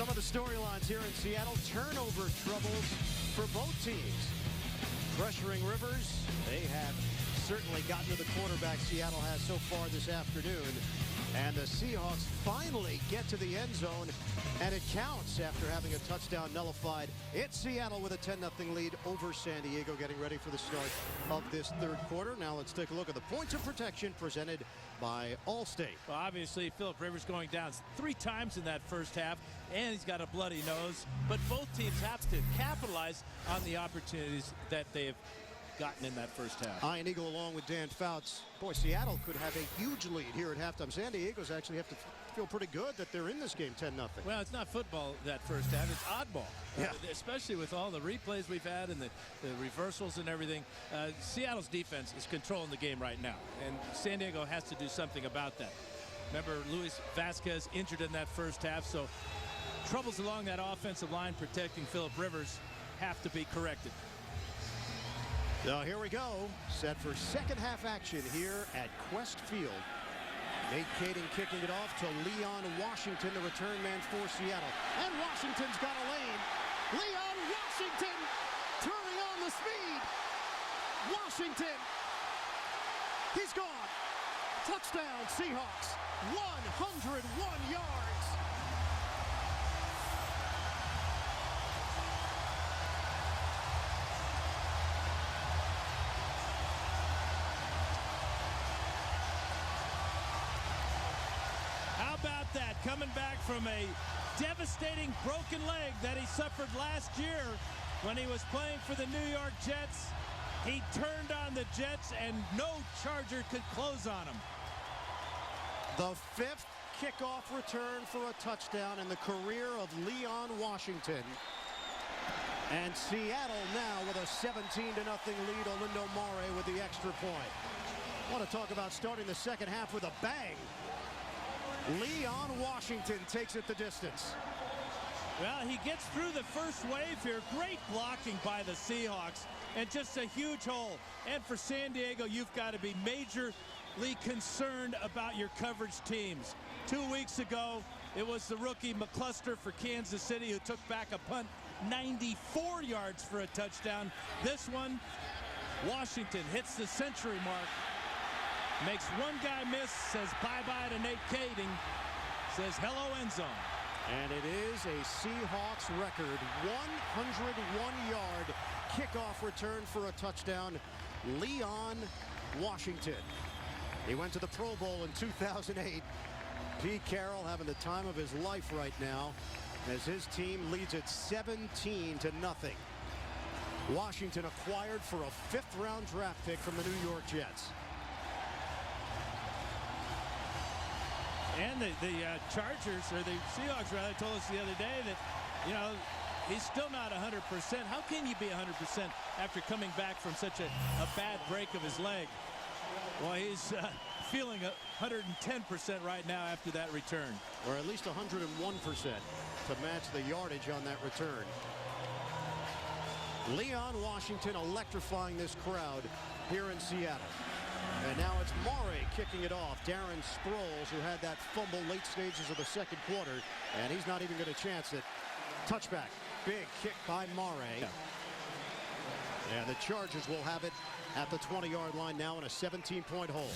Some of the storylines here in Seattle, turnover troubles for both teams. Pressuring Rivers, they have certainly gotten to the quarterback Seattle has so far this afternoon. And the Seahawks finally get to the end zone, and it counts after having a touchdown nullified. It's Seattle with a 10-0 lead over San Diego, getting ready for the start of this third quarter. Now let's take a look at the points of protection presented by Allstate. Well, obviously, Philip Rivers going down 3 times in that first half, and he's got a bloody nose. But both teams have to capitalize on the opportunities that they've gotten in that first half. Ian Eagle along with Dan Fouts. Boy, Seattle could have a huge lead here at halftime. San Diego's actually have to feel pretty good that they're in this game 10-0. Well, it's not football that first half. It's oddball. Yeah. Especially with all the replays we've had and the reversals and everything. Seattle's defense is controlling the game right now, and San Diego has to do something about that. Remember, Luis Vasquez injured in that first half, so troubles along that offensive line protecting Philip Rivers have to be corrected. So here we go, set for second half action here at Quest Field. Nate Kading kicking it off to Leon Washington, the return man for Seattle. And Washington's got a lane. Leon Washington turning on the speed. Washington, he's gone. Touchdown Seahawks, 101 yards. How about that? Coming back from a devastating broken leg that he suffered last year when he was playing for the New York Jets. He turned on the Jets, and no Charger could close on him. The 5th kickoff return for a touchdown in the career of Leon Washington. And Seattle now with a 17-0 lead. Olindo Mare with the extra point. I want to talk about starting the second half with a bang. Leon Washington takes it the distance. Well, he gets through the first wave here. Great blocking by the Seahawks, and just a huge hole. And for San Diego, you've got to be majorly concerned about your coverage teams. 2 weeks ago, it was the rookie McCluster for Kansas City who took back a punt 94 yards for a touchdown. This one, Washington hits the century mark. Makes one guy miss, says bye-bye to Nate Kading, says hello end zone. And it is a Seahawks record 101-yard kickoff return for a touchdown. Leon Washington. He went to the Pro Bowl in 2008. Pete Carroll having the time of his life right now as his team leads it 17-0. Washington acquired for a 5th-round draft pick from the New York Jets. And the Chargers, or the Seahawks rather, told us the other day that, you know, he's still not 100%. How can you be 100% after coming back from such a bad break of his leg? Well, he's feeling 110% right now after that return. Or at least 101% to match the yardage on that return. Leon Washington electrifying this crowd here in Seattle. And now it's Mare kicking it off. Darren Sproles, who had that fumble late stages of the second quarter, and he's not even got a chance at touchback. Big kick by Mare. And the Chargers will have it at the 20-yard line now in a 17-point hole.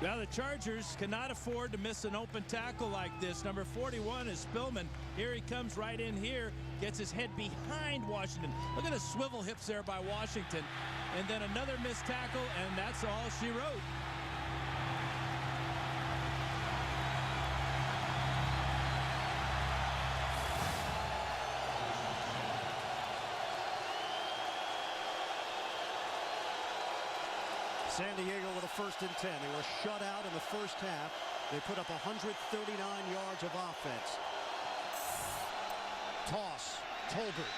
Well, the Chargers cannot afford to miss an open tackle like this. Number 41 is Spillman. Here he comes right in here, gets his head behind Washington. Look at the swivel hips there by Washington. And then another missed tackle, and that's all she wrote. San Diego with a 1st and 10. They were shut out in the first half. They put up 139 yards of offense. Toss, Tolbert.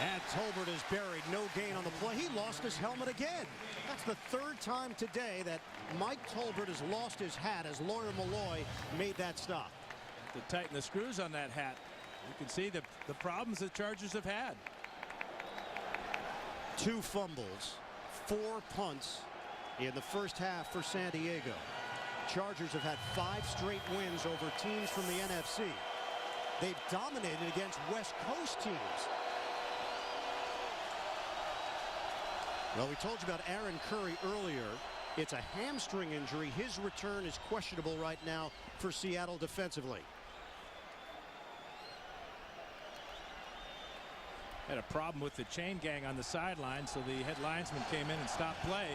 And Tolbert is buried. No gain on the play. He lost his helmet again. That's the 3rd time today that Mike Tolbert has lost his hat as Lawyer Malloy made that stop. To tighten the screws on that hat. You can see the problems the Chargers have had. 2 fumbles, 4 punts in the first half for San Diego. Chargers have had 5 straight wins over teams from the NFC. They've dominated against West Coast teams. Well, we told you about Aaron Curry earlier. It's a hamstring injury. His return is questionable right now for Seattle defensively. Had a problem with the chain gang on the sideline, so the head linesman came in and stopped play.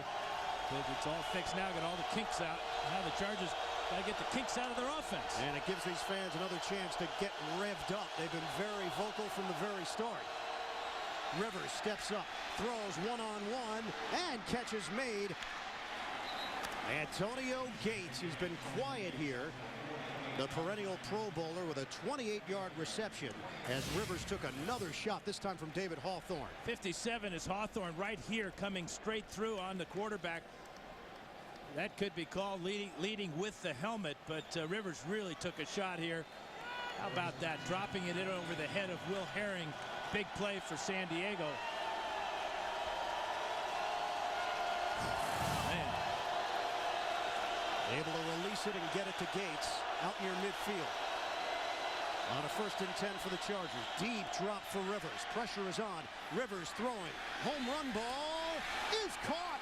But it's all fixed now, got all the kinks out. Now the Chargers got to get the kinks out of their offense. And it gives these fans another chance to get revved up. They've been very vocal from the very start. Rivers steps up, throws one-on-one, and catch is made. Antonio Gates, who's been quiet here, the perennial Pro Bowler, with a 28-yard reception as Rivers took another shot, this time from David Hawthorne. 57 is Hawthorne right here, coming straight through on the quarterback. That could be called leading with the helmet, but Rivers really took a shot here. How about that? Dropping it in over the head of Will Herring. Big play for San Diego. Man. Able to release it and get it to Gates out near midfield. On a 1st and 10 for the Chargers. Deep drop for Rivers. Pressure is on. Rivers throwing. Home run ball is caught.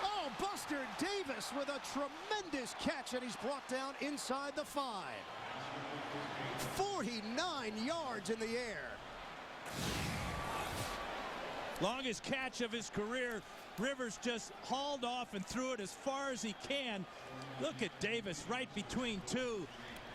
Oh, Buster Davis with a tremendous catch, and he's brought down inside the 5. 49 yards in the air. Longest catch of his career. Rivers just hauled off and threw it as far as he can. Look at Davis right between two.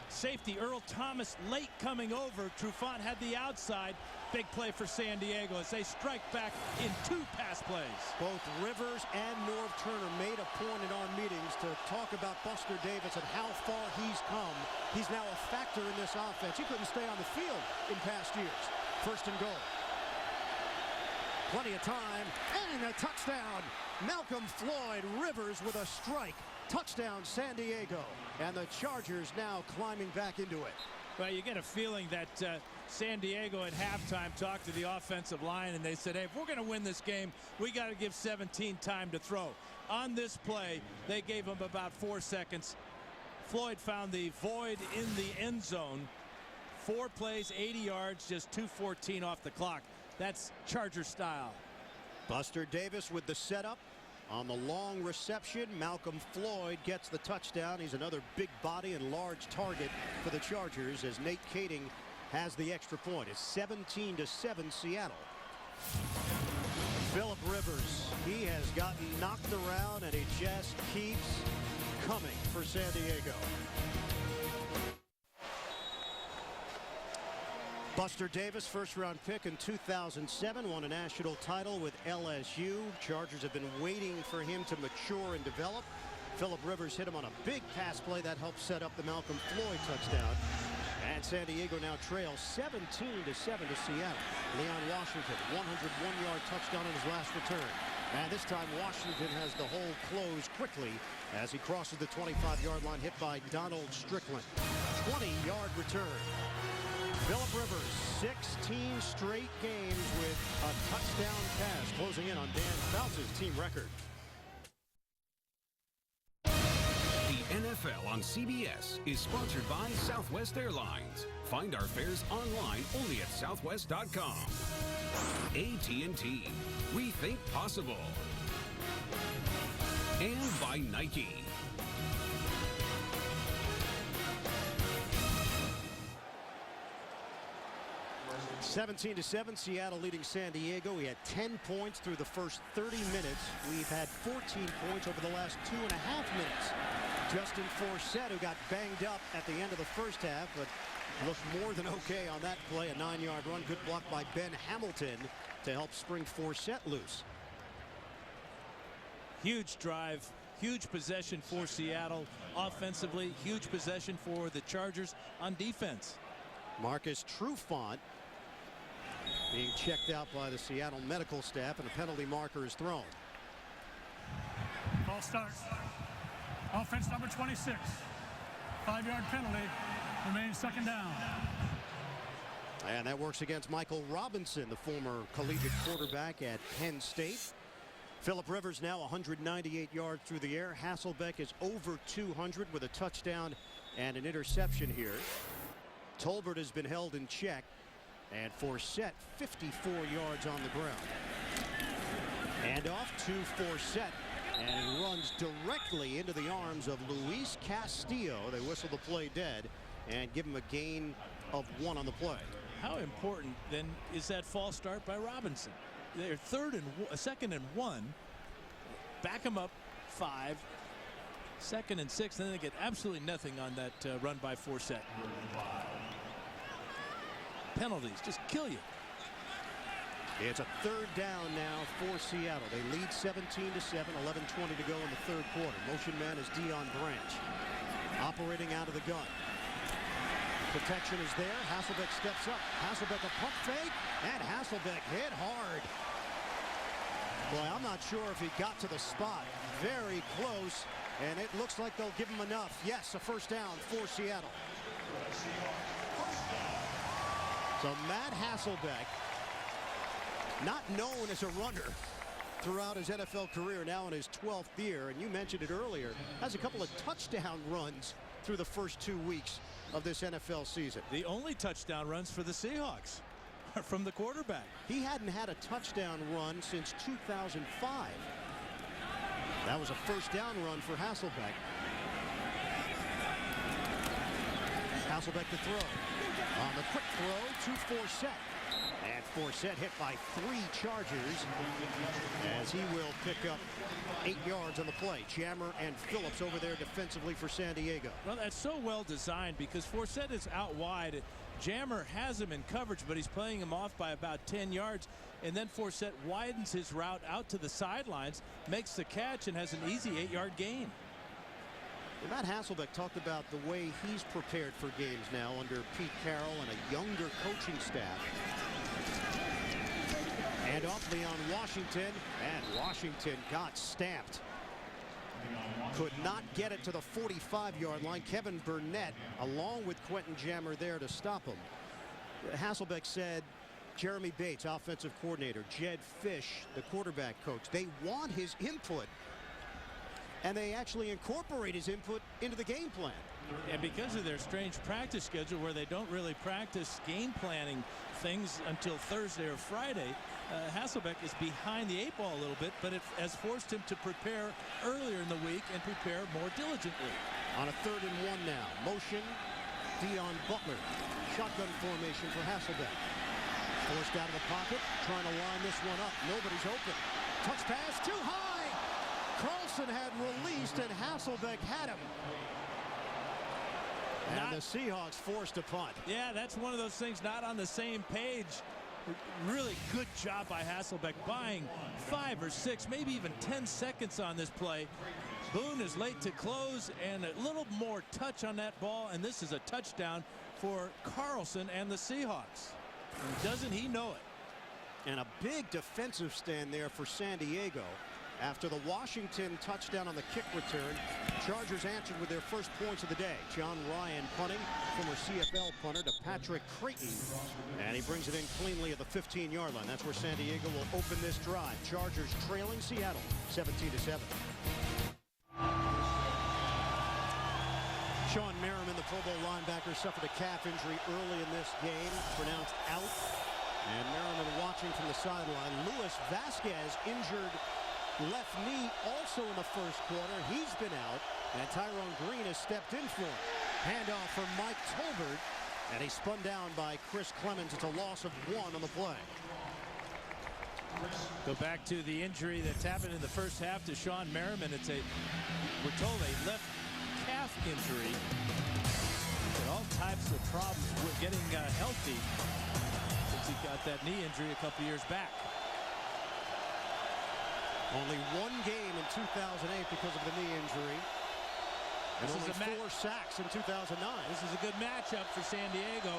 Safety Earl Thomas late coming over. Trufant had the outside. Big play for San Diego as they strike back in 2 pass plays. Both Rivers and Norv Turner made a point in our meetings to talk about Buster Davis and how far he's come. He's now a factor in this offense. He couldn't stay on the field in past years. 1st and goal. Plenty of time, and a touchdown. Malcolm Floyd, Rivers with a strike. Touchdown, San Diego. And the Chargers now climbing back into it. Well, you get a feeling that San Diego at halftime talked to the offensive line, and they said, hey, if we're going to win this game, we got to give 17 time to throw. On this play, they gave him about 4 seconds. Floyd found the void in the end zone. 4 plays, 80 yards, just 2:14 off the clock. That's Charger style. Buster Davis with the setup. On the long reception, Malcolm Floyd gets the touchdown. He's another big body and large target for the Chargers as Nate Kading has the extra point. It's 17-7 Seattle. Phillip Rivers, he has gotten knocked around and he just keeps coming for San Diego. Buster Davis, 1st-round pick in 2007, won a national title with LSU. Chargers have been waiting for him to mature and develop. Phillip Rivers hit him on a big pass play that helped set up the Malcolm Floyd touchdown. And San Diego now trails 17-7 to Seattle. Leon Washington, 101-yard touchdown in his last return. And this time Washington has the hole closed quickly as he crosses the 25-yard line, hit by Donald Strickland. 20-yard return. Phillip Rivers, 16 straight games with a touchdown pass, closing in on Dan Fouts' team record. The NFL on CBS is sponsored by Southwest Airlines. Find our fares online only at southwest.com. AT&T, rethink possible. And by Nike. 17-7, Seattle leading San Diego. We had 10 points through the first 30 minutes. We've had 14 points over the last 2.5 minutes. Justin Forsett, who got banged up at the end of the first half, but looked more than okay on that play. A 9-yard run, good block by Ben Hamilton to help spring Forsett loose. Huge drive, huge possession for Seattle offensively, huge possession for the Chargers on defense. Marcus Trufant being checked out by the Seattle medical staff, and a penalty marker is thrown. Ball start. Offense number 26. 5-yard penalty. Remains 2nd down. And that works against Michael Robinson, the former collegiate quarterback at Penn State. Phillip Rivers now 198 yards through the air. Hasselbeck is over 200 with a touchdown and an interception here. Tolbert has been held in check, and Forsett 54 yards on the ground. And off to Forsett, and he runs directly into the arms of Luis Castillo. They whistle the play dead and give him a gain of 1 on the play. How important then is that false start by Robinson? They're second and 1. Back them up 5. Second and 6, and then they get absolutely nothing on that run by Forsett. Penalties just kill you. It's a third down now for Seattle. They lead 17-7, 11:20 to go in the third quarter. Motion man is Deion Branch, operating out of the gun. Protection is there. Hasselbeck steps up. Hasselbeck a pump fake, and Hasselbeck hit hard. Boy, I'm not sure if he got to the spot. Very close, and it looks like they'll give him enough. Yes, a first down for Seattle. So Matt Hasselbeck, not known as a runner throughout his NFL career, now in his 12th year, and you mentioned it earlier, has a couple of touchdown runs through the first 2 weeks of this NFL season. The only touchdown runs for the Seahawks are from the quarterback. He hadn't had a touchdown run since 2005. That was a first down run for Hasselbeck. Hasselbeck to throw. On the quick throw to Forsett. And Forsett hit by 3 Chargers as he will pick up 8 yards on the play. Jammer and Phillips over there defensively for San Diego. Well, that's so well designed because Forsett is out wide. Jammer has him in coverage, but he's playing him off by about 10 yards. And then Forsett widens his route out to the sidelines, makes the catch, and has an easy 8-yard gain. Matt Hasselbeck talked about the way he's prepared for games now under Pete Carroll and a younger coaching staff. And off Leon Washington, and Washington got stamped. Could not get it to the 45-yard line. Kevin Burnett, along with Quentin Jammer, there to stop him. Hasselbeck said Jeremy Bates, offensive coordinator, Jed Fish, the quarterback coach, they want his input, and they actually incorporate his input into the game plan. And because of their strange practice schedule where they don't really practice game planning things until Thursday or Friday, Hasselbeck is behind the 8 ball a little bit, but it has forced him to prepare earlier in the week and prepare more diligently. On a 3rd and 1 now. Motion, Dion Butler. Shotgun formation for Hasselbeck. Forced out of the pocket, trying to line this one up. Nobody's open. Touch pass, too high! Carlson had released, and Hasselbeck had him. And the Seahawks forced a punt. Yeah, that's one of those things not on the same page. Really good job by Hasselbeck, buying 5 or 6, maybe even 10 seconds on this play. Boone is late to close, and a little more touch on that ball, and this is a touchdown for Carlson and the Seahawks. And doesn't he know it? And a big defensive stand there for San Diego. After the Washington touchdown on the kick return, Chargers answered with their first points of the day. John Ryan punting, former CFL punter, to Patrick Creighton. And he brings it in cleanly at the 15-yard line. That's where San Diego will open this drive. Chargers trailing Seattle 17-7. Sean Merriman, the Pro Bowl linebacker, suffered a calf injury early in this game, pronounced out. And Merriman watching from the sideline. Luis Vasquez injured left knee also in the first quarter. He's been out, and Tyrone Green has stepped in for him. Handoff for Mike Tolbert, and he's spun down by Chris Clemens. It's a loss of 1 on the play. Go back to the injury that's happened in the first half to Sean Merriman. We're told a left calf injury. Got all types of problems with getting healthy since he got that knee injury a couple years back. Only 1 game in 2008 because of the knee injury. And only 4 sacks in 2009. This is a good matchup for San Diego.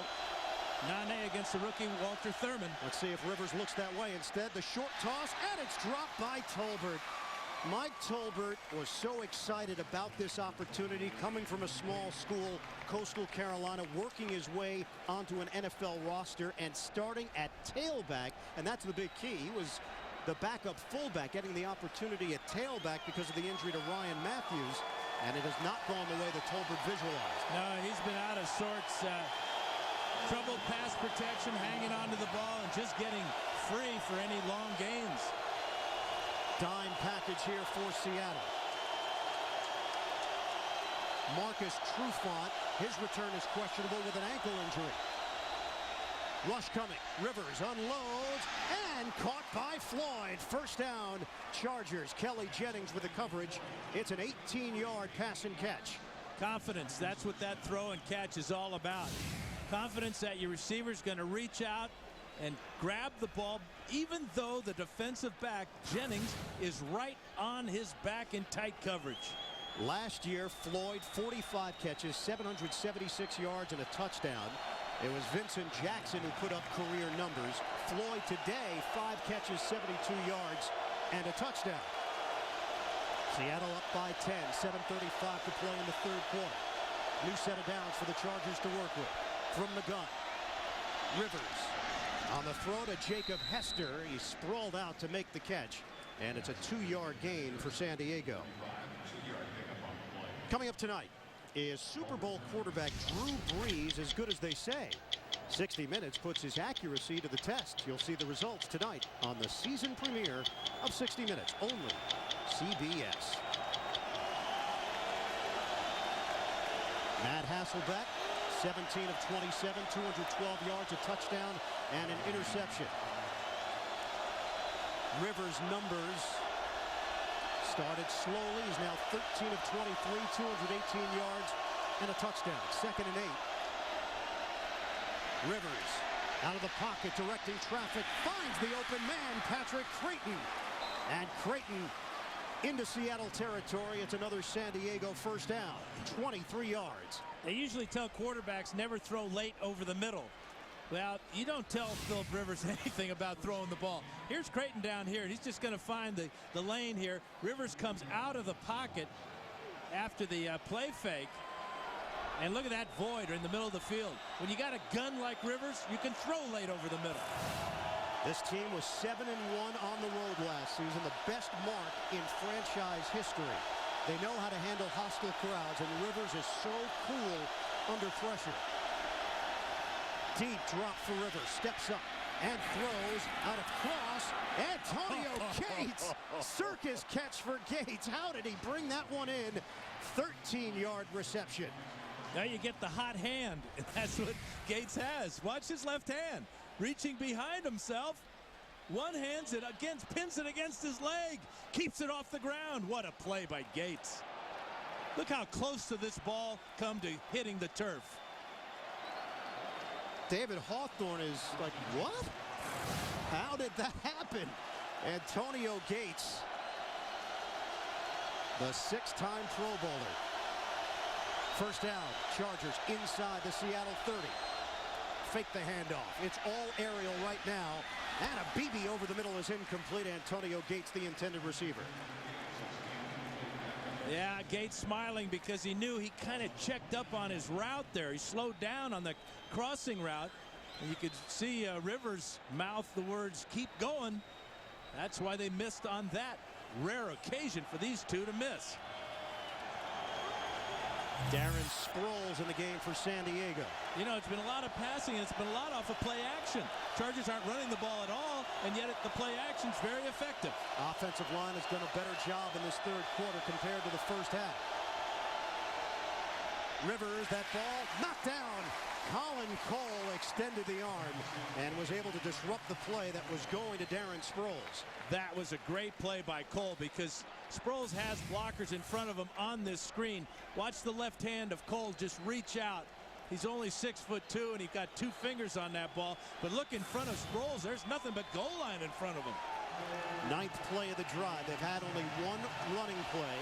Nane against the rookie Walter Thurman. Let's see if Rivers looks that way. Instead, the short toss, and it's dropped by Tolbert. Mike Tolbert was so excited about this opportunity, coming from a small school, Coastal Carolina, working his way onto an NFL roster and starting at tailback. And that's the big key. He was the backup fullback, getting the opportunity at tailback because of the injury to Ryan Matthews, and it has not gone the way that Tolbert visualized. No, he's been out of sorts. Trouble pass protection, hanging onto the ball, and just getting free for any long gains. Dime package here for Seattle. Marcus Trufant, his return is questionable with an ankle injury. Rush coming. Rivers unloads and caught by Floyd. First down, Chargers. Kelly Jennings with the coverage. It's an 18-yard pass and catch. Confidence, that's what that throw and catch is all about. Confidence that your receiver's going to reach out and grab the ball, even though the defensive back, Jennings, is right on his back in tight coverage. Last year, Floyd, 45 catches, 776 yards, and a touchdown. It was Vincent Jackson who put up career numbers. Floyd today, 5 catches, 72 yards, and a touchdown. Seattle up by 10, 7:35 to play in the third quarter. New set of downs for the Chargers to work with. From the gun, Rivers on the throw to Jacob Hester. He sprawled out to make the catch, and it's a 2-yard gain for San Diego. Coming up tonight, is Super Bowl quarterback Drew Brees as good as they say? 60 Minutes puts his accuracy to the test. You'll see the results tonight on the season premiere of 60 Minutes, only CBS. Matt Hasselbeck, 17 of 27, 212 yards, a touchdown, and an interception. Rivers' numbers started slowly. He's now 13 of 23, 218 yards, and a touchdown. 2nd and 8. Rivers out of the pocket, directing traffic, finds the open man, Patrick Creighton. And Creighton into Seattle territory. It's another San Diego first down, 23 yards. They usually tell quarterbacks never throw late over the middle. Well, you don't tell Philip Rivers anything about throwing the ball. Here's Creighton down here. He's just going to find the lane here. Rivers comes out of the pocket after the play fake. And look at that void in the middle of the field. When you got a gun like Rivers, you can throw late over the middle. This team was 7-1 on the road last season, the best mark in franchise history. They know how to handle hostile crowds, and Rivers is so cool under pressure. Deep drop for Rivers, steps up and throws out of cross. Antonio Gates, circus catch for Gates. How did he bring that one in? 13-yard reception. Now you get the hot hand, and that's what Gates has. Watch his left hand, reaching behind himself. One hands it against, pins it against his leg, keeps it off the ground. What a play by Gates. Look how close to this ball come to hitting the turf. David Hawthorne is like, what? How did that happen? Antonio Gates, the 6-time Pro Bowler. First down, Chargers inside the Seattle 30. Fake the handoff. It's all aerial right now. And a BB over the middle is incomplete. Antonio Gates, the intended receiver. Yeah, Gates smiling because he knew he kind of checked up on his route there. He slowed down on the crossing route. And you could see Rivers mouth the words, keep going. That's why they missed on that rare occasion for these two to miss. Darren Sproles in the game for San Diego. You know, it's been a lot of passing, and it's been a lot off of play action. Chargers aren't running the ball at all, and yet the play action's very effective. Offensive line has done a better job in this third quarter compared to the first half. Rivers, that ball knocked down. Colin Cole extended the arm and was able to disrupt the play that was going to Darren Sproles. That was a great play by Cole because Sproles has blockers in front of him on this screen. Watch the left hand of Cole just reach out. He's only 6'2", and he got 2 fingers on that ball. But look in front of Sproles. There's nothing but goal line in front of him. 9th play of the drive. They've had only 1 running play.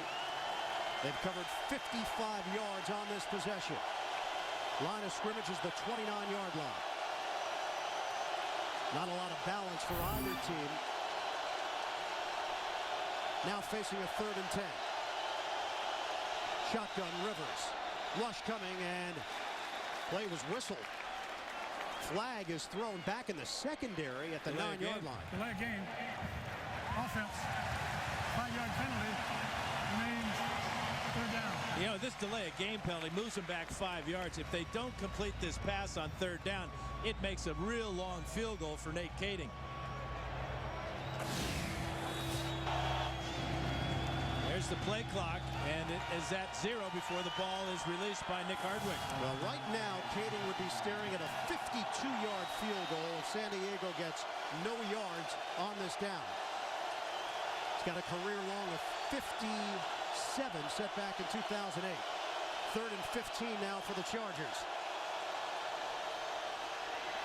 They've covered 55 yards on this possession. Line of scrimmage is the 29-yard line. Not a lot of balance for either team. Now facing a 3rd and 10. Shotgun Rivers. Rush coming, and play was whistled. Flag is thrown back in the secondary at the 9-yard line. Delay game. Offense. 5-yard penalty. Remains third down. You know, this delay of game penalty moves them back 5 yards. If they don't complete this pass on third down, it makes a real long field goal for Nate Kading. There's the play clock, and it is at 0 before the ball is released by Nick Hardwick. Well, right now, Kading would be staring at a 52-yard field goal if San Diego gets no yards on this down. He's got a career long of 57 set back in 2008. 3rd and 15 now for the Chargers.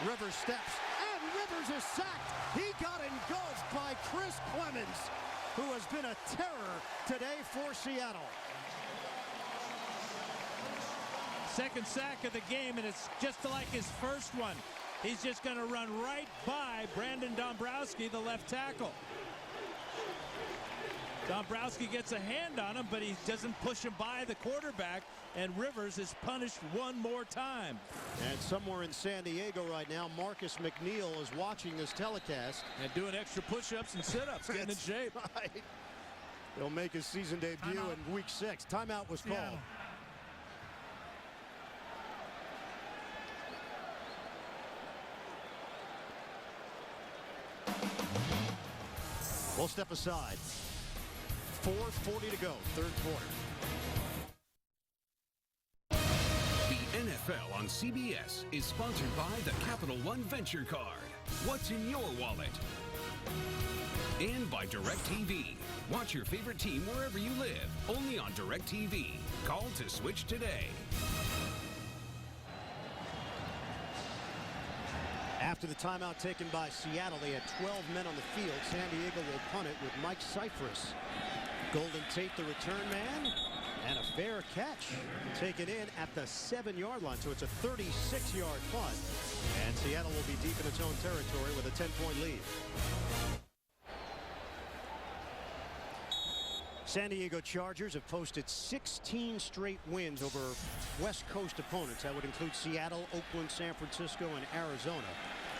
Rivers steps, and Rivers is sacked. He got engulfed by Chris Clemens, who has been a terror today for Seattle. Second sack of the game, and it's just like his first one. He's just going to run right by Brandon Dombrowski, the left tackle. Dombrowski gets a hand on him, but he doesn't push him by the quarterback, and Rivers is punished one more time. And somewhere in San Diego right now, Marcus McNeil is watching this telecast. And doing extra push-ups and sit-ups, getting in shape. Right. He'll make his season debut in week 6. Timeout was called. We'll step aside. 4:40 to go, third quarter. The NFL on CBS is sponsored by the Capital One Venture Card. What's in your wallet? And by DirecTV. Watch your favorite team wherever you live, only on DirecTV. Call to switch today. After the timeout taken by Seattle, they had 12 men on the field. San Diego will punt it with Mike Cypress. Golden Tate, the return man, and a fair catch taken in at the 7-yard line. So it's a 36-yard punt, and Seattle will be deep in its own territory with a 10-point lead. San Diego Chargers have posted 16 straight wins over West Coast opponents. That would include Seattle, Oakland, San Francisco, and Arizona.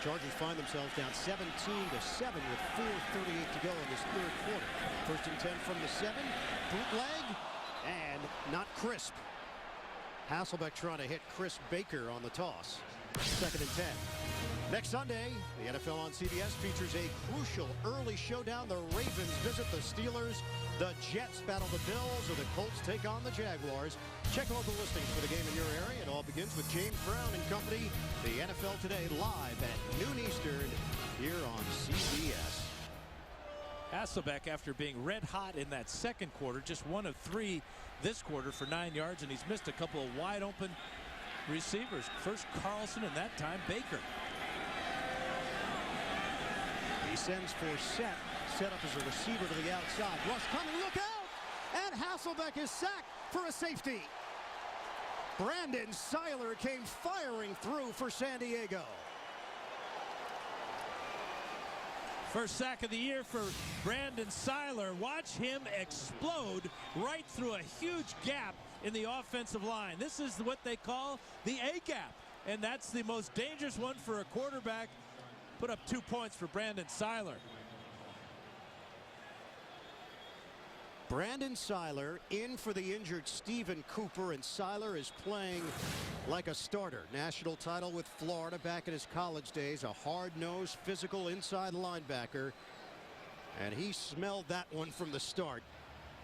Chargers find themselves down 17-7 with 4:38 to go in this third quarter. 1st and 10 from the 7. Bootleg and not crisp. Hasselbeck trying to hit Chris Baker on the toss. 2nd and 10. Next Sunday, the NFL on CBS features a crucial early showdown. The Ravens visit the Steelers. The Jets battle the Bills, and the Colts take on the Jaguars. Check all the listings for the game in your area. It all begins with James Brown and company. The NFL Today live at noon Eastern here on CBS. Hasselbeck, after being red hot in that second quarter, just 1 of 3 this quarter for 9 yards, and he's missed a couple of wide open receivers. First Carlson, and that time Baker. He sends for set up as a receiver to the outside. Rush coming, look out! And Hasselbeck is sacked for a safety. Brandon Seiler came firing through for San Diego. First sack of the year for Brandon Seiler. Watch him explode right through a huge gap in the offensive line. This is what they call the A-gap, and that's the most dangerous one for a quarterback. Put up 2 points for Brandon Seiler. Brandon Seiler in for the injured Stephen Cooper, and Seiler is playing like a starter. National title with Florida back in his college days. A hard-nosed, physical inside linebacker, and he smelled that one from the start.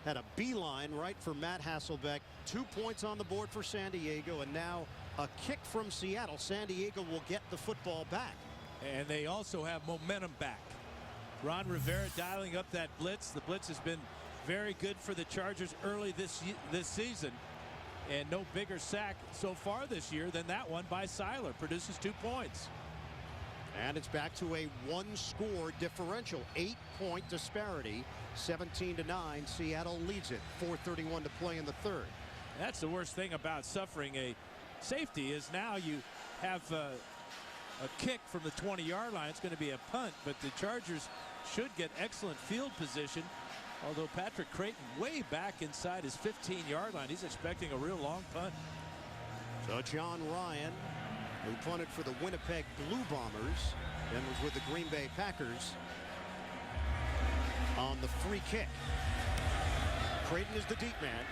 Had a beeline right for Matt Hasselbeck. 2 points on the board for San Diego, and now a kick from Seattle. San Diego will get the football back. And they also have momentum back. Ron Rivera dialing up that blitz. The blitz has been very good for the Chargers early this season, and no bigger sack so far this year than that one by Seiler. Produces 2 points. And it's back to a 1-score differential. 8-point disparity. 17-9. Seattle leads it. 4:31 to play in the third. That's the worst thing about suffering a safety, is now you have a kick from the 20-yard line. It's going to be a punt, but the Chargers should get excellent field position. Although Patrick Creighton way back inside his 15-yard line. He's expecting a real long punt. So John Ryan, who punted for the Winnipeg Blue Bombers and was with the Green Bay Packers on the free kick. Creighton is the deep man,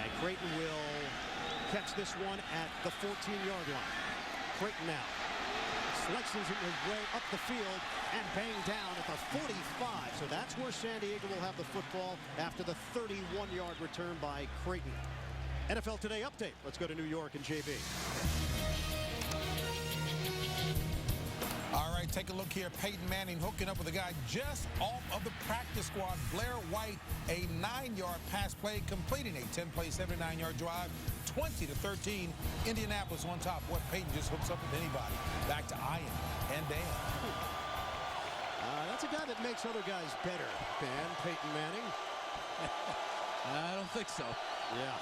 and Creighton will catch this one at the 14-yard line. Creighton now slices his way up the field and banged down at the 45. So that's where San Diego will have the football after the 31-yard return by Creighton. NFL Today update. Let's go to New York and JB. All right, take a look here. Peyton Manning hooking up with a guy just off of the practice squad. Blair White, a 9-yard pass play, completing a 10-play, 79-yard drive. 20-13, Indianapolis on top. What Peyton just hooks up with anybody. Back to Ian and Dan. That's a guy that makes other guys better, Dan. Peyton Manning. I don't think so. Yeah.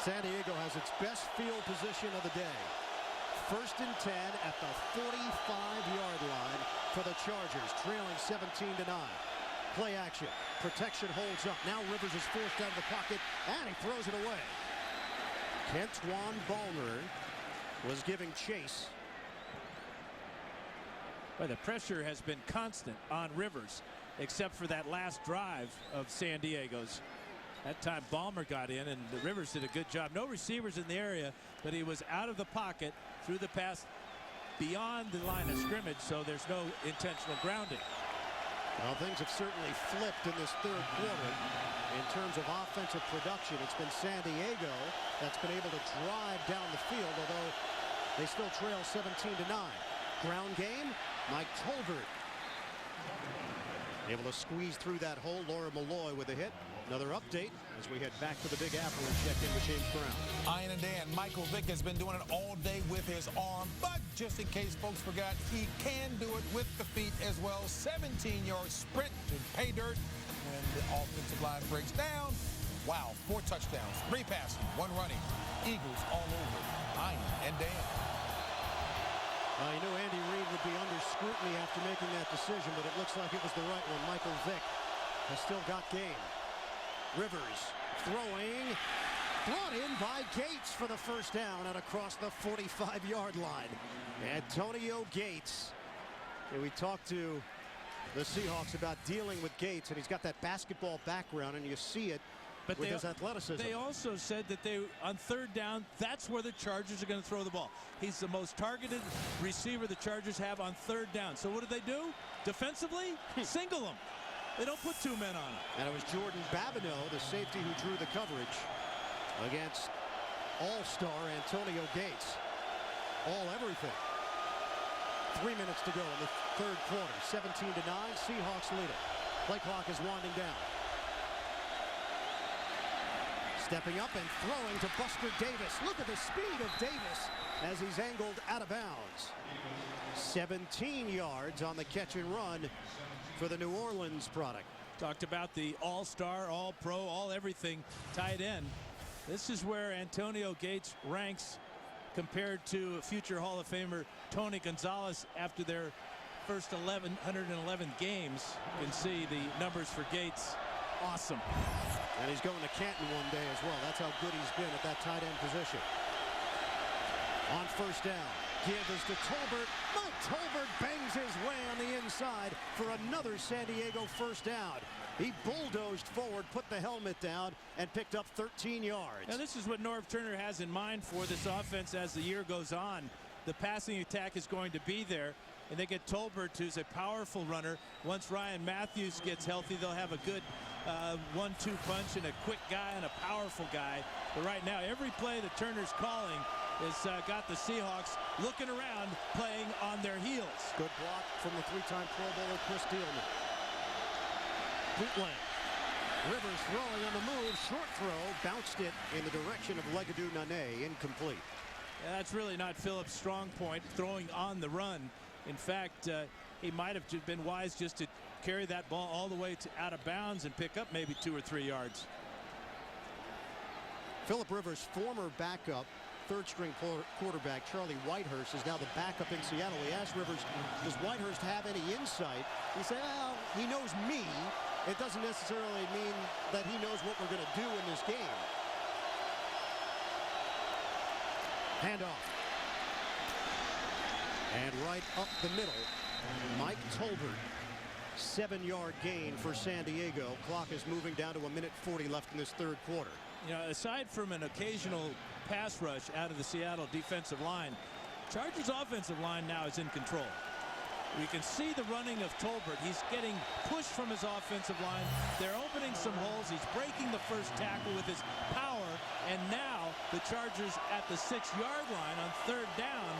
San Diego has its best field position of the day. 1st and 10 at the 45-yard line for the Chargers, trailing 17-9. Play action. Protection holds up. Now Rivers is forced out of the pocket, and he throws it away. Kentwan Ballmer was giving chase. Well, the pressure has been constant on Rivers, except for that last drive of San Diego's. That time Ballmer got in, and the Rivers did a good job. No receivers in the area, but he was out of the pocket, threw the pass beyond the line of scrimmage, so there's no intentional grounding. Well, things have certainly flipped in this third quarter. In terms of offensive production, it's been San Diego that's been able to drive down the field, although they still trail 17-9. Ground game, Mike Tolbert able to squeeze through that hole. Laura Malloy with a hit. Another update as we head back to the Big Apple and check in with James Brown. Ian and Dan, Michael Vick has been doing it all day with his arm, but just in case folks forgot, he can do it with the feet as well. 17-yard sprint to pay dirt when the offensive line breaks down. Wow, 4 touchdowns, 3 passing, 1 running. Eagles all over. Ian and Dan. You know Andy Reid would be under scrutiny after making that decision, but it looks like it was the right one. Michael Vick has still got game. Rivers throwing, brought in by Gates for the first down and across the 45-yard line. Antonio Gates. And we talked to the Seahawks about dealing with Gates, and he's got that basketball background, and you see it with his athleticism. They also said that on 3rd down, that's where the Chargers are going to throw the ball. He's the most targeted receiver the Chargers have on 3rd down. So what do? Defensively, single him. They don't put 2 men on him. And it was Jordan Babineau, the safety, who drew the coverage against all-star Antonio Gates. Everything. 3 minutes to go in the 3rd quarter. 17-9, Seahawks lead it. Play clock is winding down. Stepping up and throwing to Buster Davis. Look at the speed of Davis as he's angled out of bounds. 17 yards on the catch and run for the New Orleans product. Talked about the all-star, all-pro, all-everything tight end. This is where Antonio Gates ranks compared to future Hall of Famer Tony Gonzalez after their first 111 games. You can see the numbers for Gates. Awesome. And he's going to Canton one day as well. That's how good he's been at that tight end position. On 1st down, give is to Tolbert. Mike Tolbert bangs his way on the inside for another San Diego 1st down. He bulldozed forward, put the helmet down, and picked up 13 yards. Now this is what Norv Turner has in mind for this offense as the year goes on. The passing attack is going to be there, and they get Tolbert, who's a powerful runner. Once Ryan Matthews gets healthy, they'll have a good 1-2 punch and a quick guy and a powerful guy. But right now, every play that Turner's calling has got the Seahawks looking around, playing on their heels. Good block from the 3-time Pro Bowler Chris Dealman. Bootleg. Rivers throwing on the move. Short throw. Bounced it in the direction of Legadou Nane. Incomplete. Yeah, that's really not Phillips' strong point, throwing on the run. In fact, he might have been wise just to carry that ball all the way to out of bounds and pick up maybe 2 or 3 yards. Phillip Rivers, former backup, 3rd-string quarterback Charlie Whitehurst, is now the backup in Seattle. We asked Rivers, does Whitehurst have any insight? He said, well, he knows me. It doesn't necessarily mean that he knows what we're going to do in this game. Handoff. And right up the middle, Mike Tolbert. 7-yard gain for San Diego. Clock is moving down to 1:40 left in this third quarter. You know, aside from an occasional pass rush out of the Seattle defensive line, Chargers offensive line now is in control. We can see the running of Tolbert. He's getting pushed from his offensive line. They're opening some holes. He's breaking the first tackle with his power. And now the Chargers at the 6-yard line on third down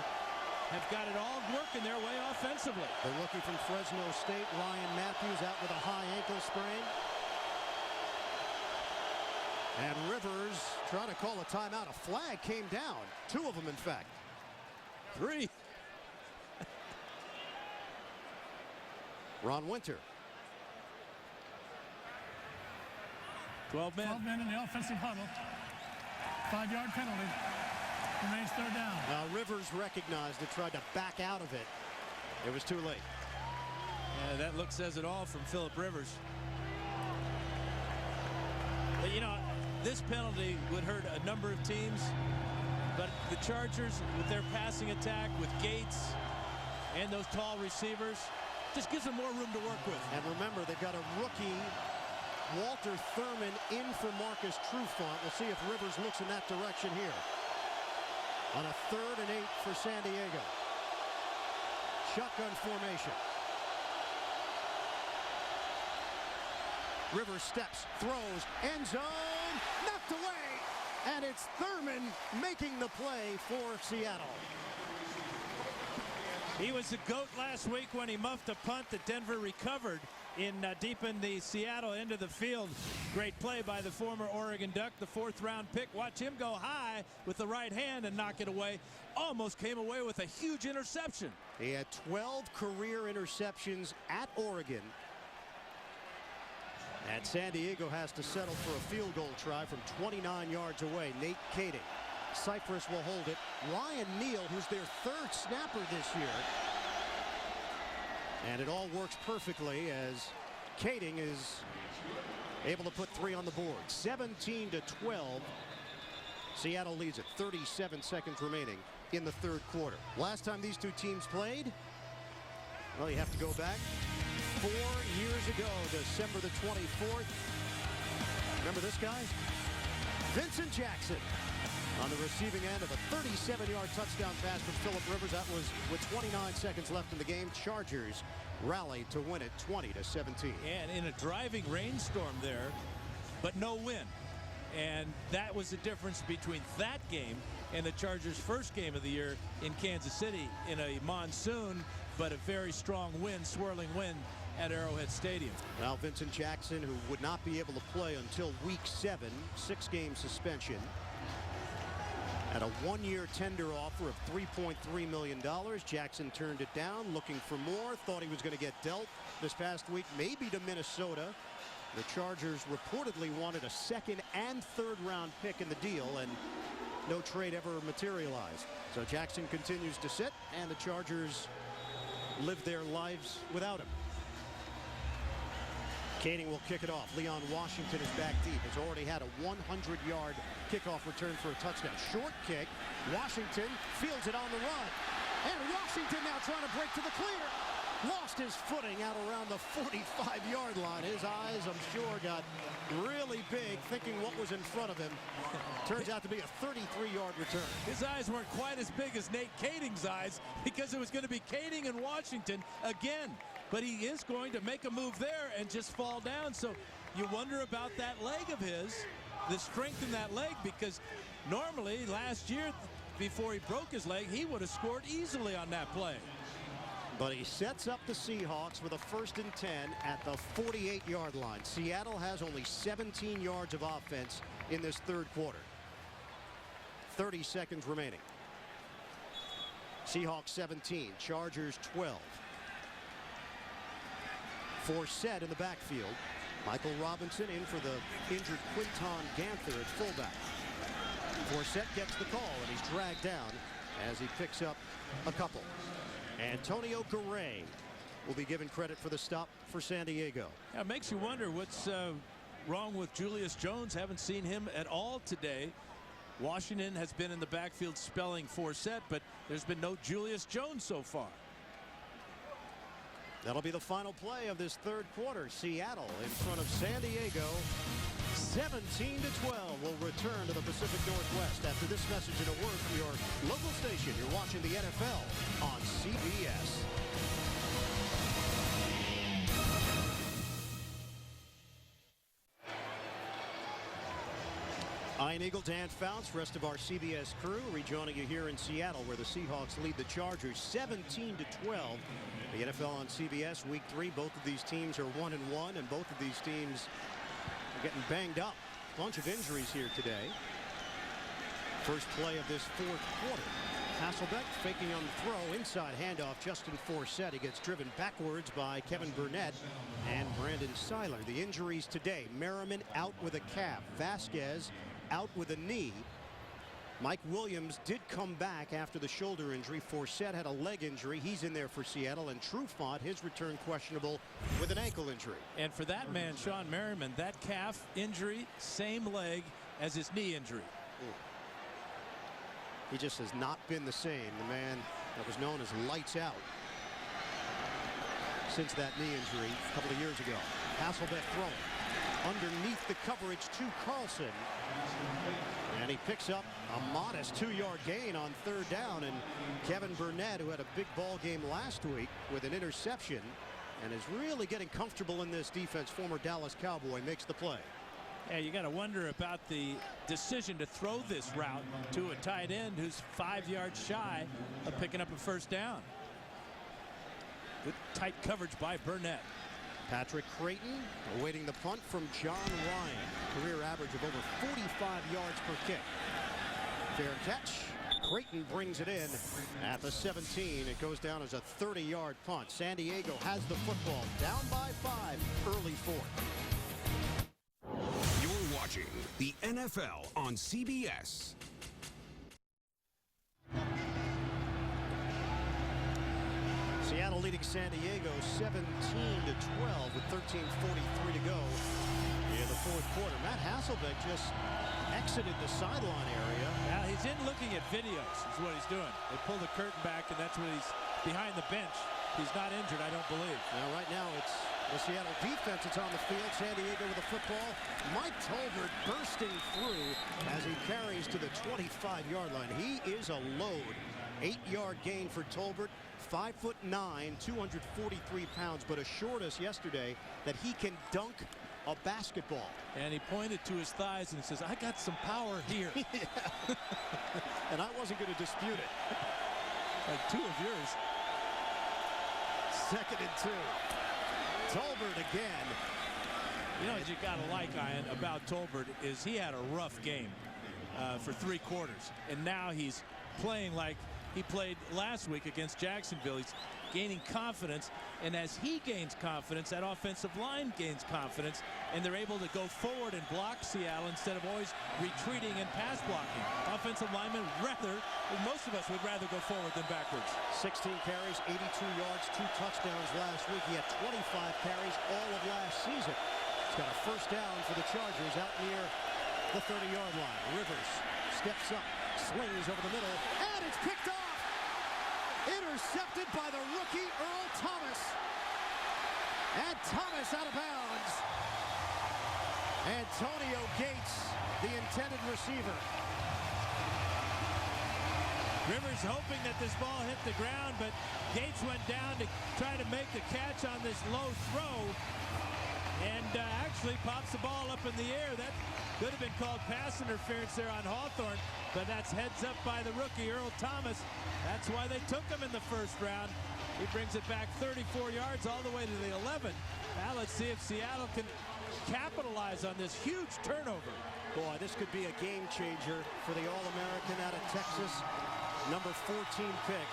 have got it all working their way offensively. The rookie from Fresno State, Ryan Matthews, out with a high ankle sprain. And Rivers trying to call a timeout. A flag came down. 2 of them, in fact. 3. Ron Winter. 12 men. 12 men in the offensive huddle. 5-yard penalty. Remains third down. Now Rivers recognized it, tried to back out of it. It was too late. Yeah, that look says it all from Phillip Rivers. But, you know, this penalty would hurt a number of teams. But the Chargers, with their passing attack, with Gates and those tall receivers, just gives them more room to work with. And remember, they've got a rookie, Walter Thurman, in for Marcus Trufant. We'll see if Rivers looks in that direction here. On a 3rd and 8 for San Diego. Shotgun formation. Rivers steps, throws, end zone, knocked away. And it's Thurman making the play for Seattle. He was the GOAT last week when he muffed a punt that Denver recovered in deep in the Seattle end of the field. Great play by the former Oregon Duck, the 4th-round pick. Watch him go high with the right hand and knock it away. Almost came away with a huge interception. He had 12 career interceptions at Oregon. And San Diego has to settle for a field goal try from 29 yards away. Nate Kading. Cypress will hold it. Ryan Neal, who's their 3rd snapper this year. And it all works perfectly as Kading is able to put 3 on the board. 17-12. Seattle leads it. 37 seconds remaining in the third quarter. Last time these two teams played, well, you have to go back 4 years ago, December the 24th. Remember this guy? Vincent Jackson on the receiving end of a 37-yard touchdown pass from Phillip Rivers. That was with 29 seconds left in the game. Chargers rallied to win it 20-17. And in a driving rainstorm there, but no win. And that was the difference between that game and the Chargers' first game of the year in Kansas City in a monsoon, but a very strong wind, swirling wind at Arrowhead Stadium. Now Vincent Jackson, who would not be able to play until week 7, 6-game suspension. At a 1-year tender offer of $3.3 million. Jackson turned it down, looking for more, thought he was going to get dealt this past week, maybe to Minnesota. The Chargers reportedly wanted a 2nd and 3rd round pick in the deal, and no trade ever materialized. So Jackson continues to sit, and the Chargers live their lives without him. Kading will kick it off. Leon Washington is back deep. Has already had a 100-yard kickoff return for a touchdown. Short kick. Washington fields it on the run. And Washington now trying to break to the clear. Lost his footing out around the 45-yard line. His eyes, I'm sure, got really big, thinking what was in front of him. Turns out to be a 33-yard return. His eyes weren't quite as big as Nate Kading's eyes, because it was going to be Kading and Washington again. But he is going to make a move there and just fall down. So you wonder about that leg of his, the strength in that leg, because normally last year, before he broke his leg, he would have scored easily on that play. But he sets up the Seahawks with a 1st and 10 at the 48-yard line. Seattle has only 17 yards of offense in this third quarter. 30 seconds remaining. Seahawks 17, Chargers 12. Forsett in the backfield. Michael Robinson in for the injured Quinton Ganther at fullback. Forsett gets the call, and he's dragged down as he picks up a couple. Antonio Garay will be given credit for the stop for San Diego. It makes you wonder what's wrong with Julius Jones. Haven't seen him at all today. Washington has been in the backfield spelling Forsett, but there's been no Julius Jones so far. That'll be the final play of this third quarter. Seattle in front of San Diego. 17-12 will return to the Pacific Northwest after this message and a word from your local station. You're watching the NFL on CBS. Ian Eagle, Dan Fouts, rest of our CBS crew rejoining you here in Seattle, where the Seahawks lead the Chargers 17-12. The NFL on CBS Week 3. Both of these teams are 1-1, and both of these teams are getting banged up. Bunch of injuries here today. First play of this fourth quarter. Hasselbeck faking on the throw, inside handoff. Justin Forsett. He gets driven backwards by Kevin Burnett and Brandon Seiler. The injuries today: Merriman out with a calf, Vasquez out with a knee. Mike Williams did come back after the shoulder injury. Forsett had a leg injury. He's in there for Seattle. And Trufant, his return questionable with an ankle injury. And for that man, Sean Merriman, that calf injury, same leg as his knee injury. He just has not been the same. The man that was known as lights out since that knee injury a couple of years ago. Hasselbeck throwing underneath the coverage to Carlson. And he picks up a modest 2-yard gain on third down. And Kevin Burnett, who had a big ball game last week with an interception and is really getting comfortable in this defense, former Dallas Cowboy, makes the play. Yeah, you got to wonder about the decision to throw this route to a tight end who's 5 yards shy of picking up a first down. Good tight coverage by Burnett. Patrick Creighton awaiting the punt from John Ryan. Career average of over 45 yards per kick. Fair catch. Creighton brings it in at the 17. It goes down as a 30-yard punt. San Diego has the football, down by 5, early fourth. You're watching the NFL on CBS. Seattle leading San Diego 17-12 with 13:43 to go in the fourth quarter. Matt Hasselbeck just exited the sideline area. Now he's in looking at videos is what he's doing. They pull the curtain back, and that's when he's behind the bench. He's not injured, I don't believe. Now right now it's the Seattle defense that's on the field. San Diego with the football. Mike Tolbert bursting through as he carries to the 25-yard line. He is a load. 8-yard gain for Tolbert. 5'9", 243 pounds, but assured us yesterday that he can dunk a basketball. And he pointed to his thighs and says, I got some power here. And I wasn't going to dispute it. Like 2 of yours. 2nd and 2. Tolbert again. You know what you got to like, Ian, about Tolbert is he had a rough game for 3 quarters. And now he's playing like he played last week against Jacksonville. He's gaining confidence, and as he gains confidence, that offensive line gains confidence, and they're able to go forward and block Seattle instead of always retreating and pass blocking. Offensive linemen most of us would rather go forward than backwards. 16 carries, 82 yards, 2 touchdowns last week. He had 25 carries all of last season. He's got a first down for the Chargers out near the 30-yard line. Rivers steps up, slings over the middle, and it's picked off. Intercepted by the rookie Earl Thomas. And Thomas out of bounds. Antonio Gates, the intended receiver. Rivers hoping that this ball hit the ground, but Gates went down to try to make the catch on this low throw. And actually pops the ball up in the air. That could have been called pass interference there on Hawthorne, but that's heads up by the rookie Earl Thomas. That's why they took him in the first round. He brings it back 34 yards all the way to the 11. Now let's see if Seattle can capitalize on this huge turnover. Boy, this could be a game changer for the All-American out of Texas, number 14 pick.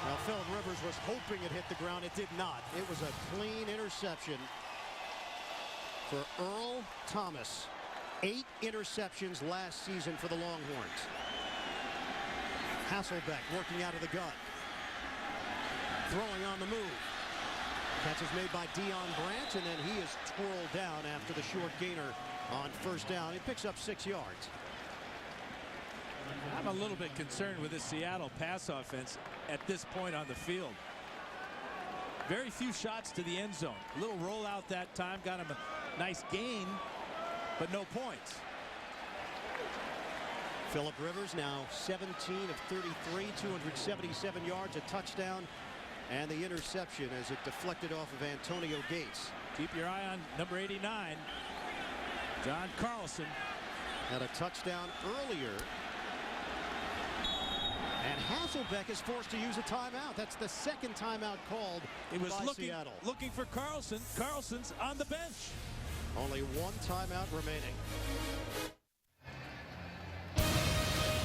Now Phillip Rivers was hoping it hit the ground. It did not. It was a clean interception for Earl Thomas. 8 interceptions last season for the Longhorns. Hasselbeck working out of the gun. Throwing on the move. Catch is made by Deion Branch, and then he is twirled down after the short gainer on first down. He picks up 6 yards. I'm a little bit concerned with this Seattle pass offense at this point on the field. Very few shots to the end zone. A little rollout that time, got him a nice gain, but no points. Phillip Rivers now 17 of 33, 277 yards, a touchdown, and the interception as it deflected off of Antonio Gates. Keep your eye on number 89, John Carlson. Had a touchdown earlier. And Hasselbeck is forced to use a timeout. That's the second timeout called by Seattle. Looking for Carlson. Carlson's on the bench. Only one timeout remaining.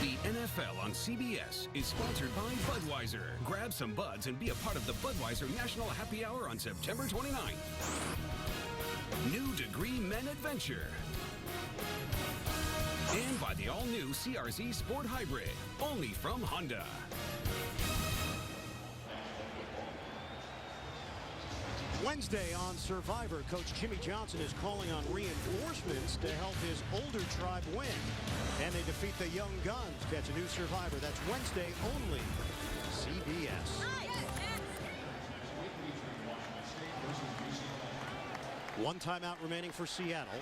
The NFL on CBS is sponsored by Budweiser. Grab some buds and be a part of the Budweiser National Happy Hour on September 29th. New Degree Men Adventure. And by the all-new CRZ Sport Hybrid, only from Honda. Wednesday on Survivor, Coach Jimmy Johnson is calling on reinforcements to help his older tribe win. And they defeat the Young Guns. Catch a new Survivor. That's Wednesday only. CBS. One timeout remaining for Seattle.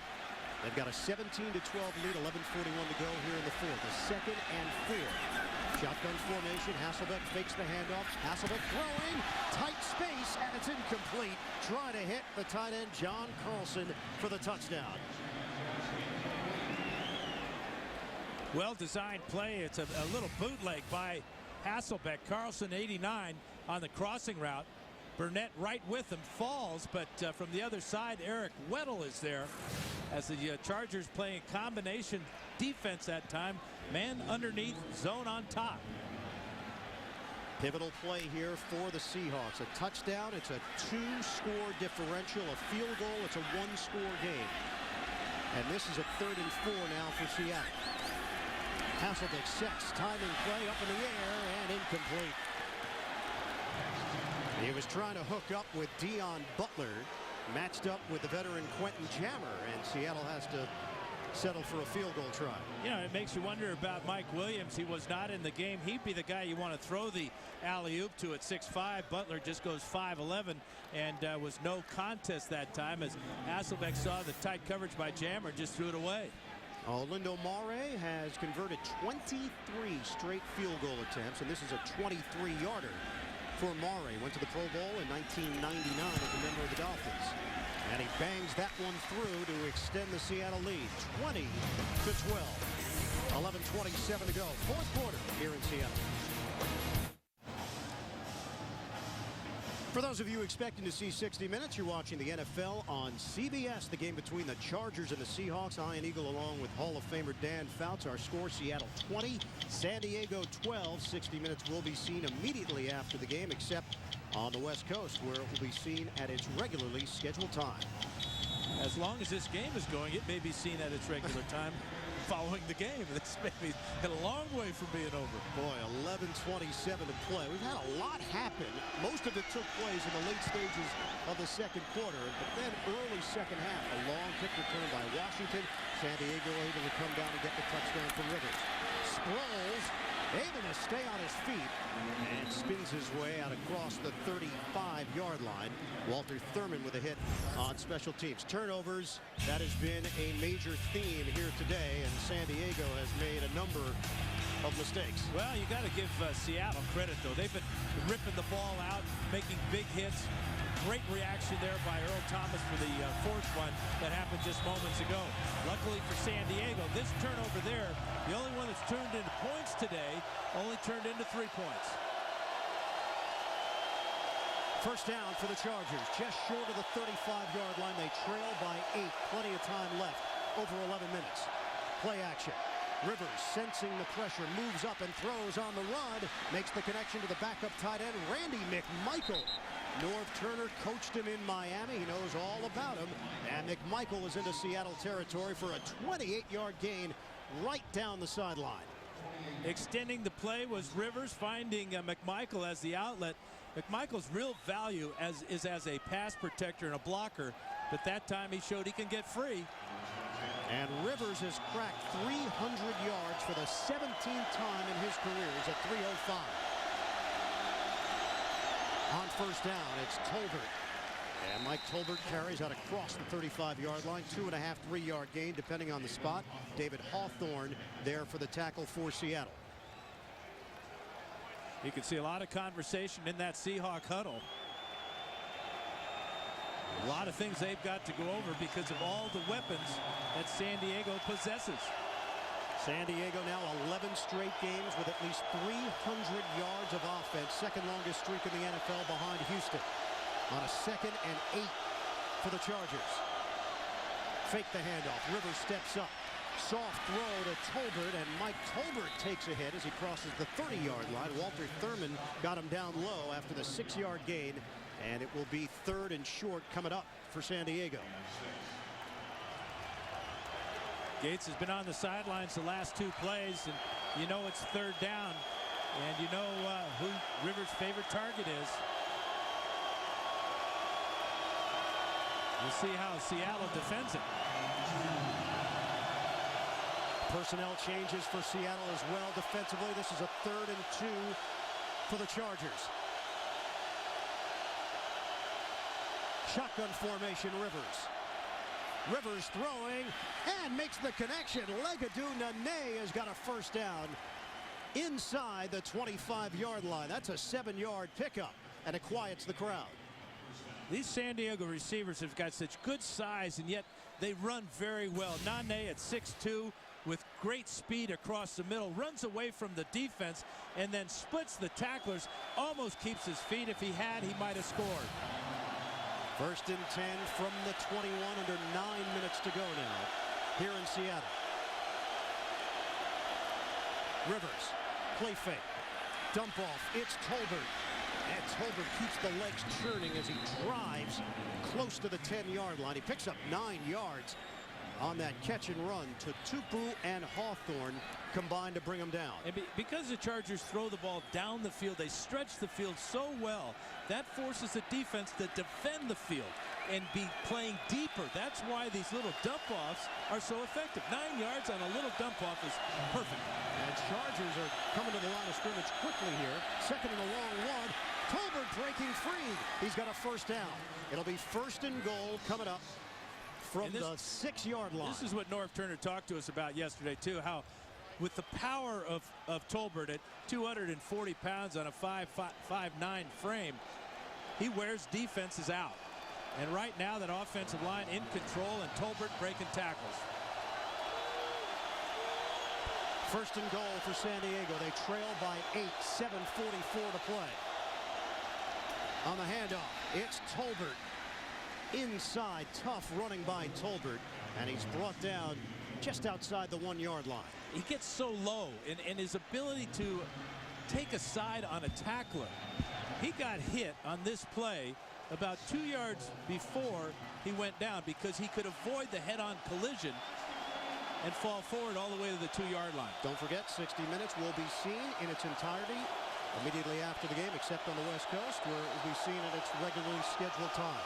They've got a 17-12 lead, 11:41 to go here in the fourth. A second and 4. Shotgun formation. Hasselbeck fakes the handoff. Hasselbeck throwing. Tight space, and it's incomplete. Trying to hit the tight end, John Carlson, for the touchdown. Well-designed play. It's a little bootleg by Hasselbeck. Carlson, 89, on the crossing route. Burnett right with him, falls, but from the other side, Eric Weddle is there as the Chargers playing combination defense that time. Man underneath, zone on top. Pivotal play here for the Seahawks. A touchdown. It's a 2-score differential. A field goal. It's a 1-score game. And this is a 3rd and 4 now for Seattle. Hasselbeck sets, timing play up in the air and incomplete. He was trying to hook up with Dion Butler, matched up with the veteran Quentin Jammer, and Seattle has to settle for a field goal try. You know, it makes you wonder about Mike Williams. He was not in the game. He'd be the guy you want to throw the alley-oop to at 6'5". Butler just goes 5'11", and was no contest that time as Hasselbeck saw the tight coverage by Jammer and just threw it away. Lindo Mare has converted 23 straight field goal attempts, and this is a 23-yarder for Mare. Went to the Pro Bowl in 1999 as a member of the Dolphins. And he bangs that one through to extend the Seattle lead, 20-12. 11:27 to go. Fourth quarter here in Seattle. For those of you expecting to see 60 Minutes, you're watching the NFL on CBS. The game between the Chargers and the Seahawks. Ian Eagle along with Hall of Famer Dan Fouts. Our score, Seattle 20, San Diego 12. 60 Minutes will be seen immediately after the game, except on the West Coast, where it will be seen at its regularly scheduled time. As long as this game is going, it may be seen at its regular time following the game. This may be a long way from being over. Boy, 11:27 to play. We've had a lot happen. Most of it took place in the late stages of the second quarter, but then early second half, a long kick return by Washington. San Diego able to come down and get the touchdown from Rivers. Sproles able to stay on his feet and spins his way out across the 35-yard line. Walter Thurman with a hit on special teams. Turnovers, that has been a major theme here today, and San Diego has made a number of mistakes. Well, you got to give Seattle credit, though. They've been ripping the ball out, making big hits. Great reaction there by Earl Thomas for the fourth one that happened just moments ago. Luckily for San Diego, this turnover there, the only one that's turned into points today, only turned into 3 points. First down for the Chargers, just short of the 35-yard line. They trail by 8. Plenty of time left, over 11 minutes. Play action. Rivers, sensing the pressure, moves up and throws on the run. Makes the connection to the backup tight end, Randy McMichael. Norv Turner coached him in Miami. He knows all about him. And McMichael is into Seattle territory for a 28-yard gain right down the sideline. Extending the play was Rivers, finding McMichael as the outlet. McMichael's real value is as a pass protector and a blocker, but that time he showed he can get free. And Rivers has cracked 300 yards for the 17th time in his career. He's at 305. On first down. It's Tolbert. And Mike Tolbert carries out across the 35-yard line. 2.5, 3-yard gain, depending on the spot. David Hawthorne there for the tackle for Seattle. You can see a lot of conversation in that Seahawk huddle. A lot of things they've got to go over because of all the weapons that San Diego possesses. San Diego now 11 straight games with at least 300 yards of offense. Second longest streak in the NFL behind Houston. On a 2nd and 8 for the Chargers. Fake the handoff. Rivers steps up. Soft throw to Tolbert, and Mike Tolbert takes a hit as he crosses the 30-yard line. Walter Thurman got him down low after the 6-yard gain, and it will be 3rd and short coming up for San Diego. Gates has been on the sidelines the last 2 plays, and you know it's 3rd down, and you know who Rivers' favorite target is. We'll see how Seattle defends it. Personnel changes for Seattle as well defensively. This is a 3rd and 2 for the Chargers. Shotgun formation, Rivers. Rivers throwing and makes the connection. Legadou Nene has got a first down inside the 25-yard line. That's a 7-yard pickup, and it quiets the crowd. These San Diego receivers have got such good size, and yet they run very well. Nene at 6'2", with great speed across the middle, runs away from the defense and then splits the tacklers, almost keeps his feet. If he had, he might have scored. 1st and 10 from the 21, under 9 minutes to go now here in Seattle. Rivers, play fake, dump off, it's Tolbert. And Tolbert keeps the legs churning as he drives close to the 10-yard line. He picks up 9 yards on that catch and run. To Tupu and Hawthorne combined to bring him down. And because the Chargers throw the ball down the field, they stretch the field so well, that forces the defense to defend the field and be playing deeper. That's why these little dump-offs are so effective. 9 yards on a little dump-off is perfect. And Chargers are coming to the line of scrimmage quickly here. 2nd and a long one. Tolbert breaking free. He's got a first down. It'll be 1st and goal coming up from the 6-yard line. This is what Norv Turner talked to us about yesterday, too, how with the power of Tolbert at 240 pounds on a 5'9" frame, he wears defenses out. And right now, that offensive line in control, and Tolbert breaking tackles. 1st and goal for San Diego. They trail by 8, 7:44 to play. On the handoff, it's Tolbert. Inside, tough running by Tolbert, and he's brought down just outside the 1-yard line. He gets so low, and his ability to take a side on a tackler. He got hit on this play about 2 yards before he went down because he could avoid the head-on collision and fall forward all the way to the 2-yard line. Don't forget, 60 Minutes will be seen in its entirety immediately after the game, except on the West Coast, where it will be seen at its regularly scheduled time.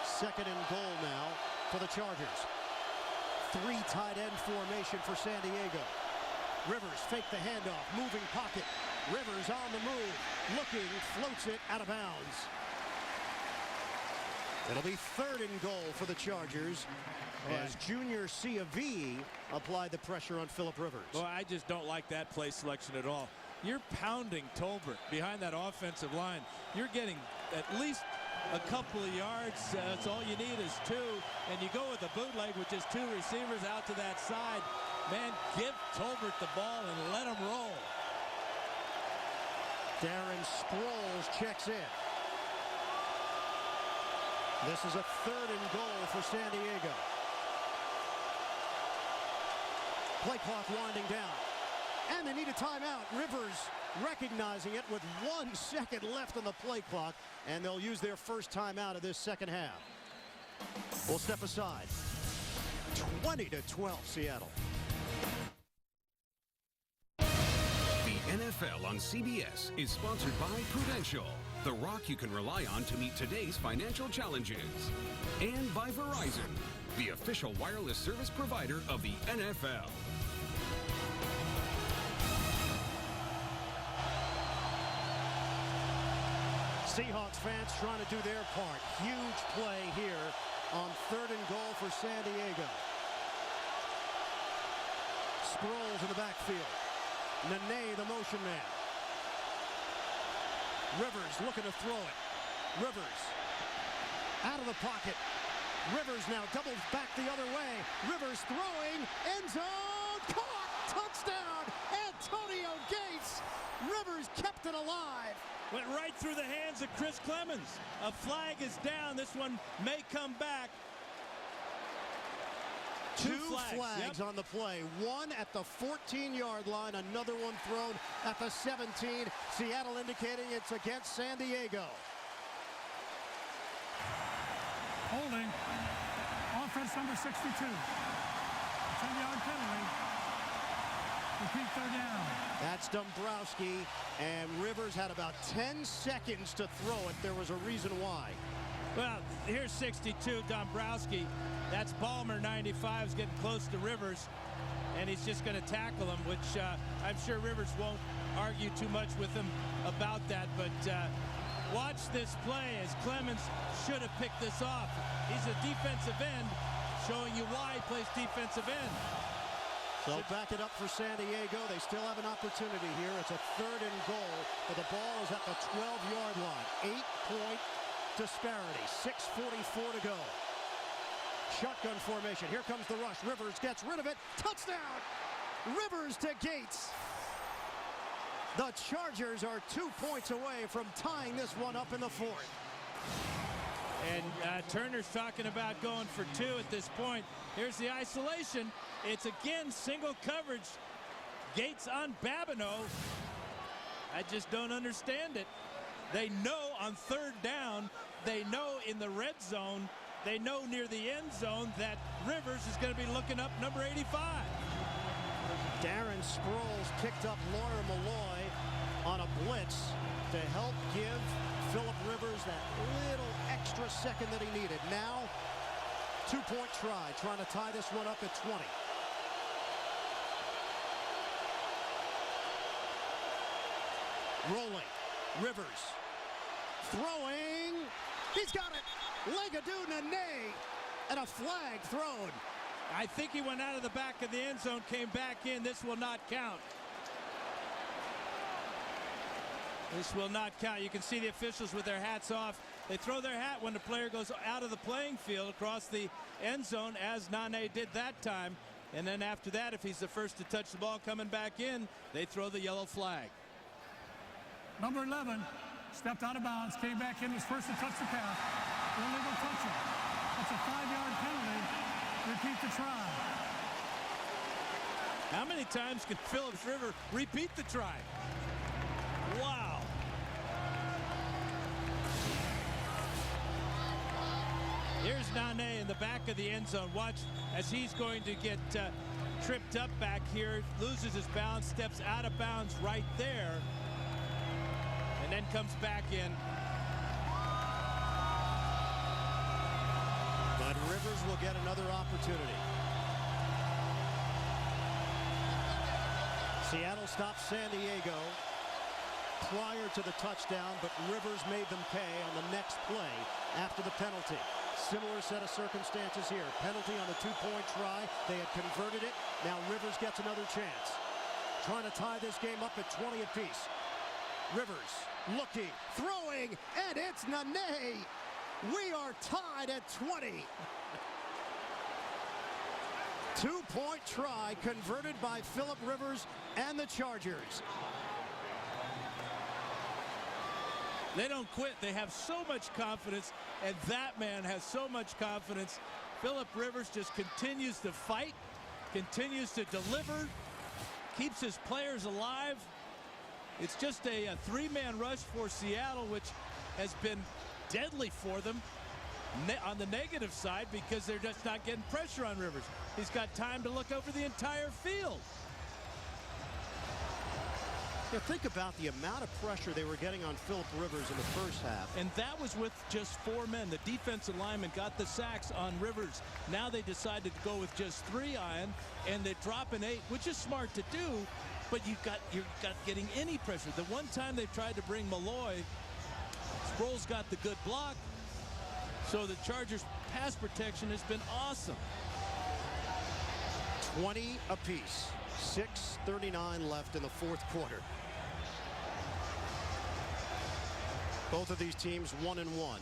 2nd and goal now for the Chargers. 3 tight end formation for San Diego. Rivers fake the handoff, moving pocket. Rivers on the move, looking, floats it out of bounds. It'll be 3rd and goal for the Chargers as Junior Ciavi applied the pressure on Phillip Rivers. Well, I just don't like that play selection at all. You're pounding Tolbert behind that offensive line. You're getting at least a couple of yards. That's all you need is 2, and you go with a bootleg with just 2 receivers out to that side. Man, give Tolbert the ball and let him roll. Darren Sproles checks in. This is a 3rd and goal for San Diego. Play clock winding down. And they need a timeout. Rivers recognizing it with 1 second left on the play clock, and they'll use their first timeout of this second half. We'll step aside. 20-12 Seattle. The NFL on CBS is sponsored by Prudential, the rock you can rely on to meet today's financial challenges. And by Verizon, the official wireless service provider of the NFL. Seahawks fans trying to do their part. Huge play here on 3rd and goal for San Diego. Sproles in the backfield. Nene, the motion man. Rivers looking to throw it. Rivers out of the pocket. Rivers now doubles back the other way. Rivers throwing, end zone, caught, touchdown, Antonio Gates. Rivers kept it alive. Went right through the hands of Chris Clemens. A flag is down. This one may come back. Two flags on the play. One at the 14-yard line, another one thrown at the 17. Seattle indicating it's against San Diego. Holding. Offense number 62. 10-yard penalty. Repeat 3rd down. That's Dombrowski, and Rivers had about 10 seconds to throw it. There was a reason why. Well, here's 62, Dombrowski. That's Ballmer, 95, is getting close to Rivers, and he's just going to tackle him, which I'm sure Rivers won't argue too much with him about that. But watch this play as Clemens should have picked this off. He's a defensive end, showing you why he plays defensive end. They'll back it up for San Diego. They still have an opportunity here. It's a 3rd and goal, but the ball is at the 12-yard line. 8-point disparity. 6:44 to go. Shotgun formation. Here comes the rush. Rivers gets rid of it. Touchdown! Rivers to Gates. The Chargers are 2 points away from tying this one up in the 4th. And Turner's talking about going for 2 at this point. Here's the isolation. It's again single coverage. Gates on Babineau. I just don't understand it. They know on 3rd down, they know in the red zone, they know near the end zone that Rivers is going to be looking up number 85. Darren Sproles picked up Lawyer Malloy on a blitz to help give Phillip Rivers that little extra second that he needed. Now, 2-point try, trying to tie this one up at 20. Rolling. Rivers. Throwing. He's got it. Legadou Nene. And a flag thrown. I think he went out of the back of the end zone, came back in. This will not count. This will not count. You can see the officials with their hats off. They throw their hat when the player goes out of the playing field across the end zone, as Nene did that time. And then after that, if he's the first to touch the ball coming back in, they throw the yellow flag. Number 11 stepped out of bounds, came back in, was first to touch the pass. Illegal touching. That's a 5-yard penalty. Repeat the try. How many times can Phillips River repeat the try? Wow. Here's Nene in the back of the end zone. Watch as he's going to get tripped up back here, loses his balance, steps out of bounds right there, and then comes back in. But Rivers will get another opportunity. Seattle stops San Diego prior to the touchdown, but Rivers made them pay on the next play after the penalty. Similar set of circumstances here. Penalty on the 2-point try. They had converted it. Now Rivers gets another chance. Trying to tie this game up at 20 apiece. Rivers looking, throwing, and it's Nene. We are tied at 20. 2-point try converted by Phillip Rivers and the Chargers. They don't quit. They have so much confidence, and that man has so much confidence. Phillip Rivers just continues to fight, continues to deliver, keeps his players alive. It's just a 3-man rush for Seattle, which has been deadly for them on the negative side because they're just not getting pressure on Rivers. He's got time to look over the entire field. Yeah, think about the amount of pressure they were getting on Phillip Rivers in the first half. And that was with just 4 men. The defensive lineman got the sacks on Rivers. Now they decided to go with just 3 iron, and they drop an 8, which is smart to do, but you're not getting any pressure. The one time they tried to bring Malloy, Sproles got the good block. So the Chargers' pass protection has been awesome. 20 apiece. 6:39 left in the fourth quarter. Both of these teams 1-1.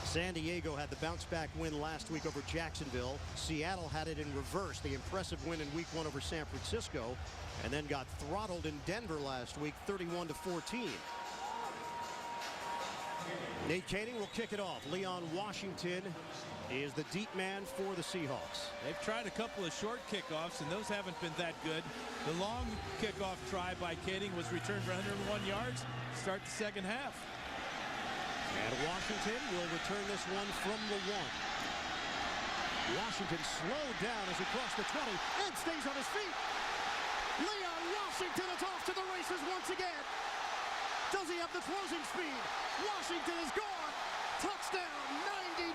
San Diego had the bounce-back win last week over Jacksonville. Seattle had it in reverse, the impressive win in Week 1 over San Francisco, and then got throttled in Denver last week, 31-14. Nate Kading will kick it off. Leon Washington is the deep man for the Seahawks. They've tried a couple of short kickoffs, and those haven't been that good. The long kickoff try by Kading was returned for 101 yards. Start the second half. And Washington will return this one from the 1. Washington slowed down as he crossed the 20 and stays on his feet. Leon Washington is off to the races once again. Does he have the closing speed? Washington is gone. Touchdown, 99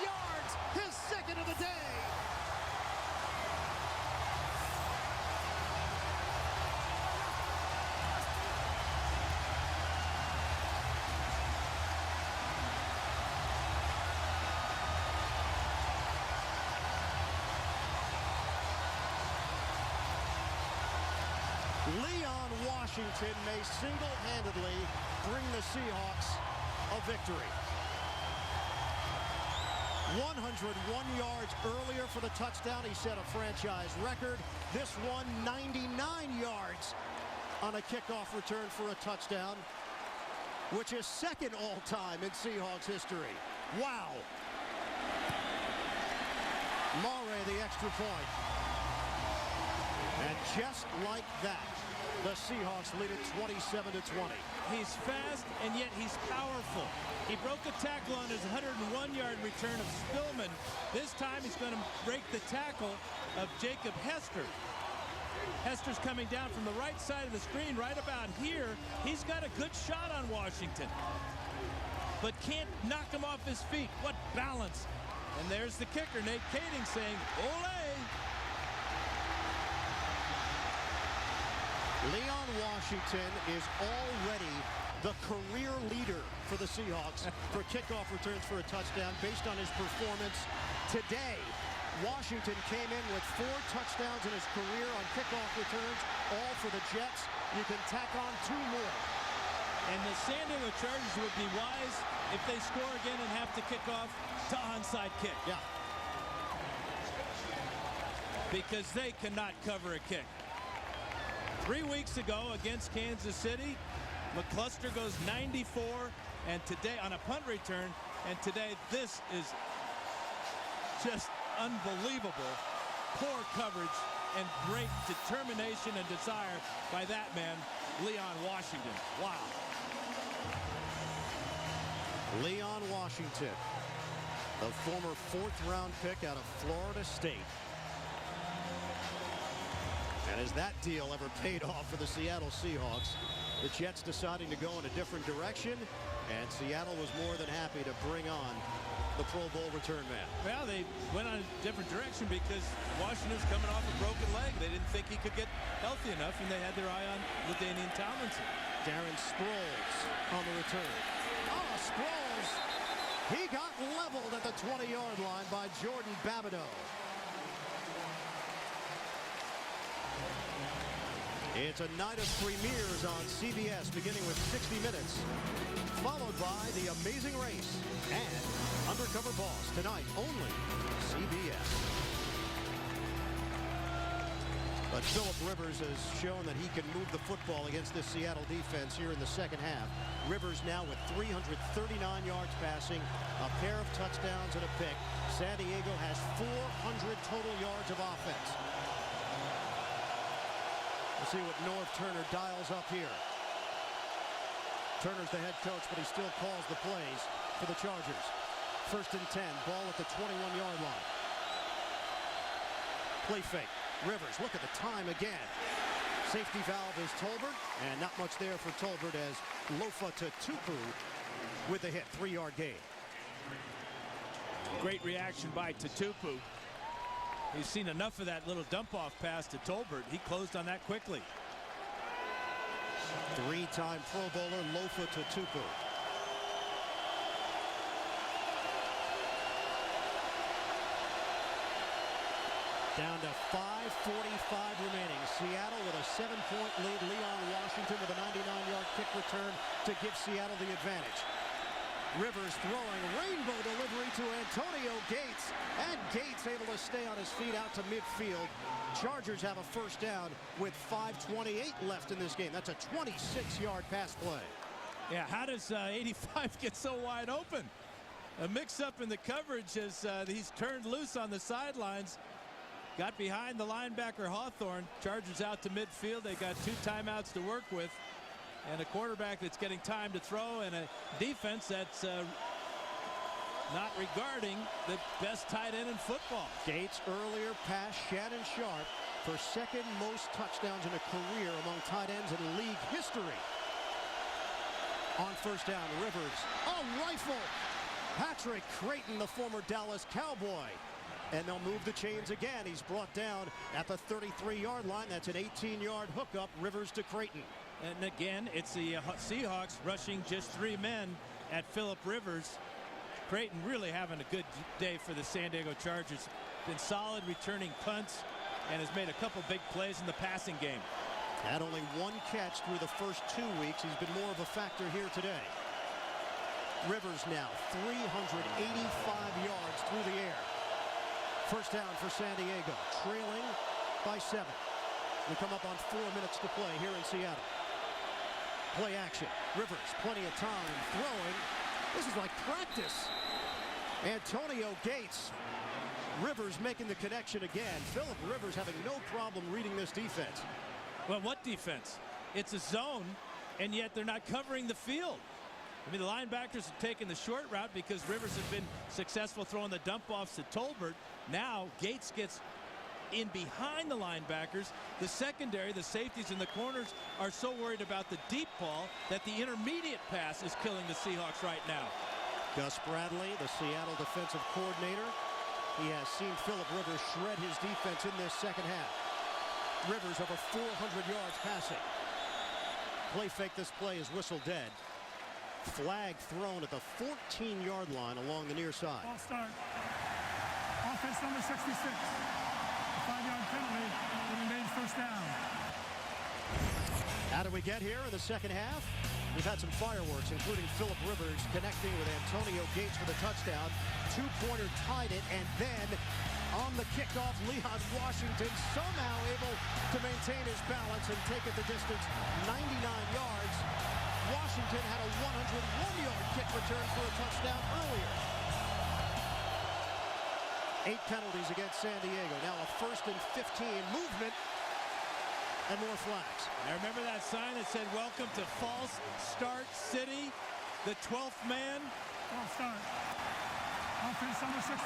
yards, his second of the day. Leon Washington may single-handedly bring the Seahawks a victory. 101 yards earlier for the touchdown. He set a franchise record. This one, 99 yards on a kickoff return for a touchdown, which is second all-time in Seahawks history. Wow. Murray the extra point. And just like that, the Seahawks lead it 27-20. He's fast, and yet he's powerful. He broke a tackle on his 101-yard return of Spillman. This time he's going to break the tackle of Jacob Hester. Hester's coming down from the right side of the screen right about here. He's got a good shot on Washington, but can't knock him off his feet. What balance. And there's the kicker, Nate Kading, saying, "Ole!" Leon Washington is already the career leader for the Seahawks for kickoff returns for a touchdown based on his performance today. Washington came in with 4 touchdowns in his career on kickoff returns, all for the Jets. You can tack on 2 more. And the San Diego Chargers would be wise if they score again and have to kick off to onside kick. Yeah. Because they cannot cover a kick. 3 weeks ago against Kansas City, McCluster goes 94, and today on a punt return, and today this is just unbelievable. Poor coverage and great determination and desire by that man, Leon Washington. Wow. Leon Washington, a former 4th-round pick out of Florida State. And as that deal ever paid off for the Seattle Seahawks, the Jets deciding to go in a different direction, and Seattle was more than happy to bring on the Pro Bowl return man. Well, they went on a different direction because Washington's coming off a broken leg. They didn't think he could get healthy enough, and they had their eye on LaDainian Tomlinson. Darren Sproles on the return. Oh, Sproles! He got leveled at the 20-yard line by Jordan Babineau. It's a night of premieres on CBS, beginning with 60 Minutes, followed by The Amazing Race and Undercover Boss, tonight only CBS. But Phillip Rivers has shown that he can move the football against this Seattle defense here in the second half. Rivers now with 339 yards passing, a pair of touchdowns and a pick. San Diego has 400 total yards of offense. We'll see what Norv Turner dials up here. Turner's the head coach, but he still calls the plays for the Chargers. 1st and 10, ball at the 21-yard line. Play fake. Rivers, look at the time again. Safety valve is Tolbert, and not much there for Tolbert as Lofa Tupu with the hit, 3-yard gain. Great reaction by Tupu. He's seen enough of that little dump-off pass to Tolbert. He closed on that quickly. 3-time Pro Bowler Lofa Tupu. Down to 5:45 remaining. Seattle with a 7-point lead. Leon Washington with a 99-yard kick return to give Seattle the advantage. Rivers throwing rainbow delivery to Antonio Gates. And Gates able to stay on his feet out to midfield. Chargers have a first down with 5:28 left in this game. That's a 26-yard pass play. Yeah, how does 85 get so wide open? A mix-up in the coverage as he's turned loose on the sidelines. Got behind the linebacker Hawthorne. Chargers out to midfield. They got 2 timeouts to work with. And a quarterback that's getting time to throw, and a defense that's not regarding the best tight end in football. Gates earlier passed Shannon Sharp for second most touchdowns in a career among tight ends in league history. On first down, Rivers, a rifle. Patrick Creighton, the former Dallas Cowboy. And they'll move the chains again. He's brought down at the 33-yard line. That's an 18-yard hookup, Rivers to Creighton. And again, it's the Seahawks rushing just 3 men at Phillip Rivers. Creighton really having a good day for the San Diego Chargers. Been solid returning punts and has made a couple big plays in the passing game. Had only 1 catch through the first 2 weeks. He's been more of a factor here today. Rivers now 385 yards through the air. First down for San Diego, trailing by 7. We come up on 4 minutes to play here in Seattle. Play action. Rivers, plenty of time throwing. This is like practice. Antonio Gates. Rivers making the connection again. Phillip Rivers having no problem reading this defense. Well, what defense? It's a zone, and yet they're not covering the field. I mean, the linebackers have taken the short route because Rivers have been successful throwing the dump-offs to Tolbert. Now Gates gets in behind the linebackers. The secondary, the safeties and the corners are so worried about the deep ball that the intermediate pass is killing the Seahawks right now. Gus Bradley, the Seattle defensive coordinator. He has seen Phillip Rivers shred his defense in this second half. Rivers over 400 yards passing. Play fake. This play is whistled dead. Flag thrown at the 14-yard line along the near side. Ball start. Offense number 66. A 5-yard penalty. It remains first down. How did we get here in the second half? We've had some fireworks, including Phillip Rivers connecting with Antonio Gates for the touchdown. 2-pointer tied it, and then on the kickoff, Leon Washington somehow able to maintain his balance and take it the distance 99 yards. Washington had a 101-yard kick return for a touchdown earlier. 8 penalties against San Diego. Now a 1st and 15 movement and more flags. I remember that sign that said, "Welcome to False Start City." The 12th man. False start. Offense number 62.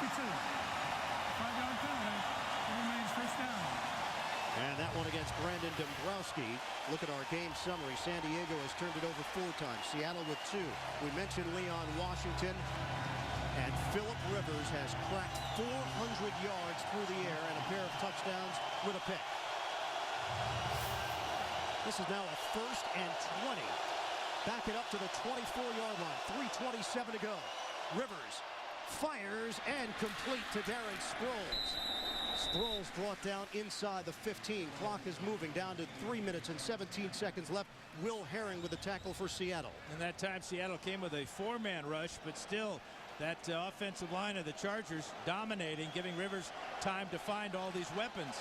5-yard penalty. It remains first down. And that one against Brandon Dombrowski. Look at our game summary. San Diego has turned it over 4 times. Seattle with 2. We mentioned Leon Washington. And Phillip Rivers has cracked 400 yards through the air and a pair of touchdowns with a pick. This is now a 1st and 20. Back it up to the 24-yard line. 3:27 to go. Rivers fires and complete to Darren Sproles. Sproles brought down inside the 15. Clock is moving down to 3 minutes and 17 seconds left. Will Herring with the tackle for Seattle. And that time Seattle came with a 4-man rush, but still that offensive line of the Chargers dominating, giving Rivers time to find all these weapons.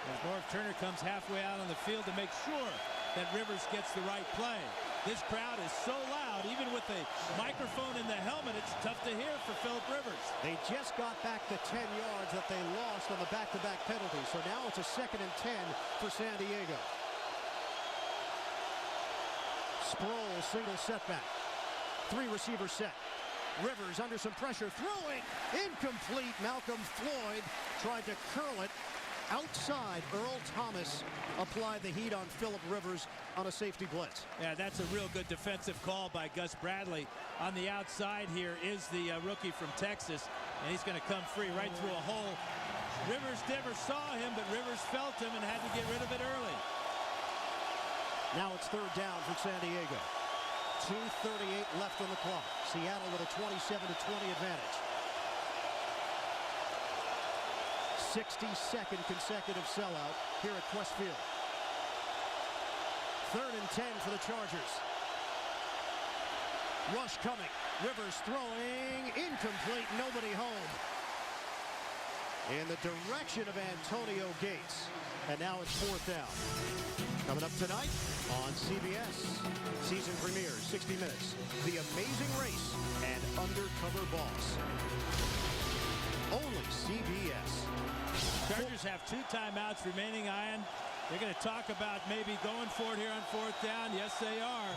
As Norv Turner comes halfway out on the field to make sure that Rivers gets the right play. This crowd is so loud, even with the microphone in the helmet, it's tough to hear for Phillip Rivers. They just got back the 10 yards that they lost on the back-to-back penalty. So now it's a 2nd and 10 for San Diego. Sproles, single setback. 3 receivers set. Rivers under some pressure, throwing, incomplete. Malcolm Floyd tried to curl it outside. Earl Thomas applied the heat on Phillip Rivers on a safety blitz. Yeah, that's a real good defensive call by Gus Bradley. On the outside here is the rookie from Texas, and he's going to come free right through a hole. Rivers never saw him, but Rivers felt him and had to get rid of it early. Now it's 3rd down for San Diego. 2:38 left on the clock. Seattle with a 27-20 advantage. 62nd consecutive sellout here at Quest Field. 3rd and 10 for the Chargers. Rush coming. Rivers throwing. Incomplete. Nobody home. In the direction of Antonio Gates. And now it's 4th down. Coming up tonight on CBS. Season premiere, 60 Minutes. The Amazing Race and Undercover Boss. Only CBS. Chargers have 2 timeouts remaining, Ian. They're going to talk about maybe going for it here on 4th down. Yes, they are.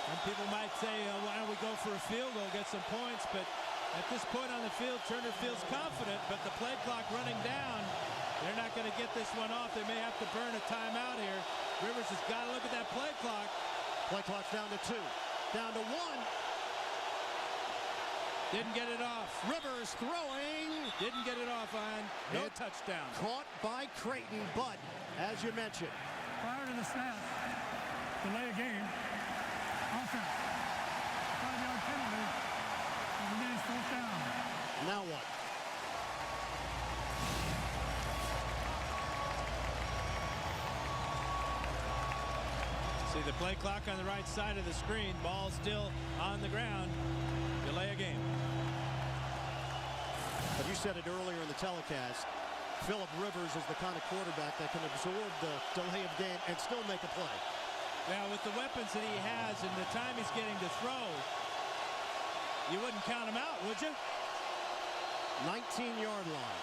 And people might say, why don't we go for a field goal, get some points. But at this point on the field, Turner feels confident. But the play clock running down, they're not going to get this one off. They may have to burn a timeout here. Rivers has got to look at that play clock. Play clock's down to 2. Down to 1. Didn't get it off. Rivers throwing. Didn't get it off, Ian. No touchdown. Caught by Creighton, but as you mentioned, Prior to the snap, delay a game, offense, 5-yard penalty, and remains 4th down. now what? See the play clock on the right side of the screen. Ball still on the ground. Delay a game. But you said it earlier in the telecast. Phillip Rivers is the kind of quarterback that can absorb the delay of game and still make a play. Now, with the weapons that he has and the time he's getting to throw, you wouldn't count him out, would you? 19-yard line.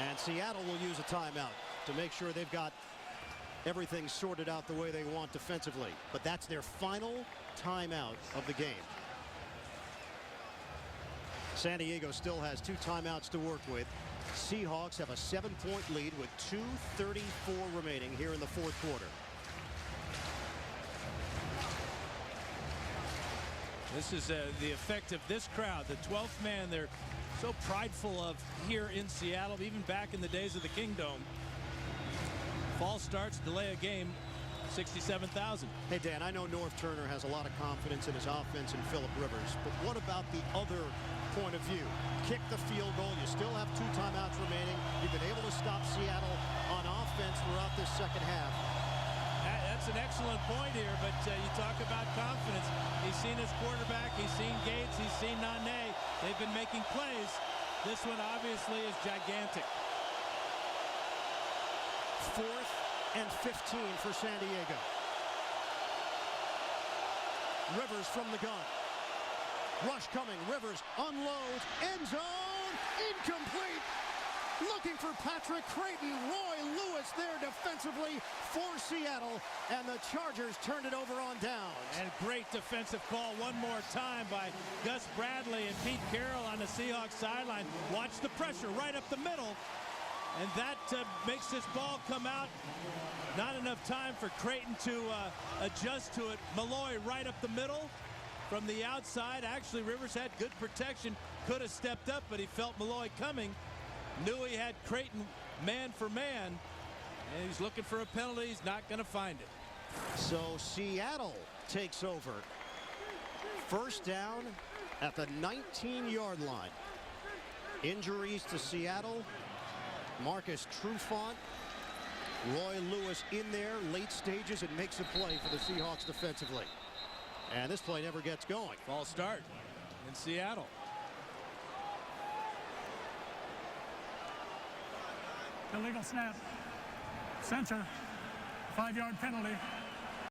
And Seattle will use a timeout to make sure they've got everything sorted out the way they want defensively. But that's their final timeout of the game. San Diego still has 2 timeouts to work with. Seahawks have a 7-point lead with 2:34 remaining here in the 4th quarter. This is the effect of this crowd. The 12th man they're so prideful of here in Seattle, even back in the days of the Kingdome. Fall starts, delay a game, 67,000. Hey, Dan, I know North Turner has a lot of confidence in his offense and Phillip Rivers, but what about the other point of view? Kick the field goal. You still have 2 timeouts remaining. You've been able to stop Seattle on offense throughout this second half. That's an excellent point here, but you talk about confidence. He's seen his quarterback. He's seen Gates. He's seen Nane. They've been making plays. This one obviously is gigantic. 4th and 15 for San Diego. Rivers from the gun. Rush coming. Rivers unloads. End zone. Incomplete. Looking for Patrick Creighton. Roy Lewis there defensively for Seattle. And the Chargers turned it over on downs. And great defensive call one more time by Gus Bradley and Pete Carroll on the Seahawks sideline. Watch the pressure right up the middle. And that makes this ball come out. Not enough time for Creighton to adjust to it. Malloy right up the middle from the outside. Actually, Rivers had good protection. Could have stepped up, but he felt Malloy coming. Knew he had Creighton man for man. And he's looking for a penalty. He's not going to find it. So Seattle takes over. 1st down at the 19-yard line. Injuries to Seattle. Marcus Trufant, Roy Lewis in there, late stages, and makes a play for the Seahawks defensively. And this play never gets going. False start in Seattle. Illegal snap. Center. 5-yard penalty.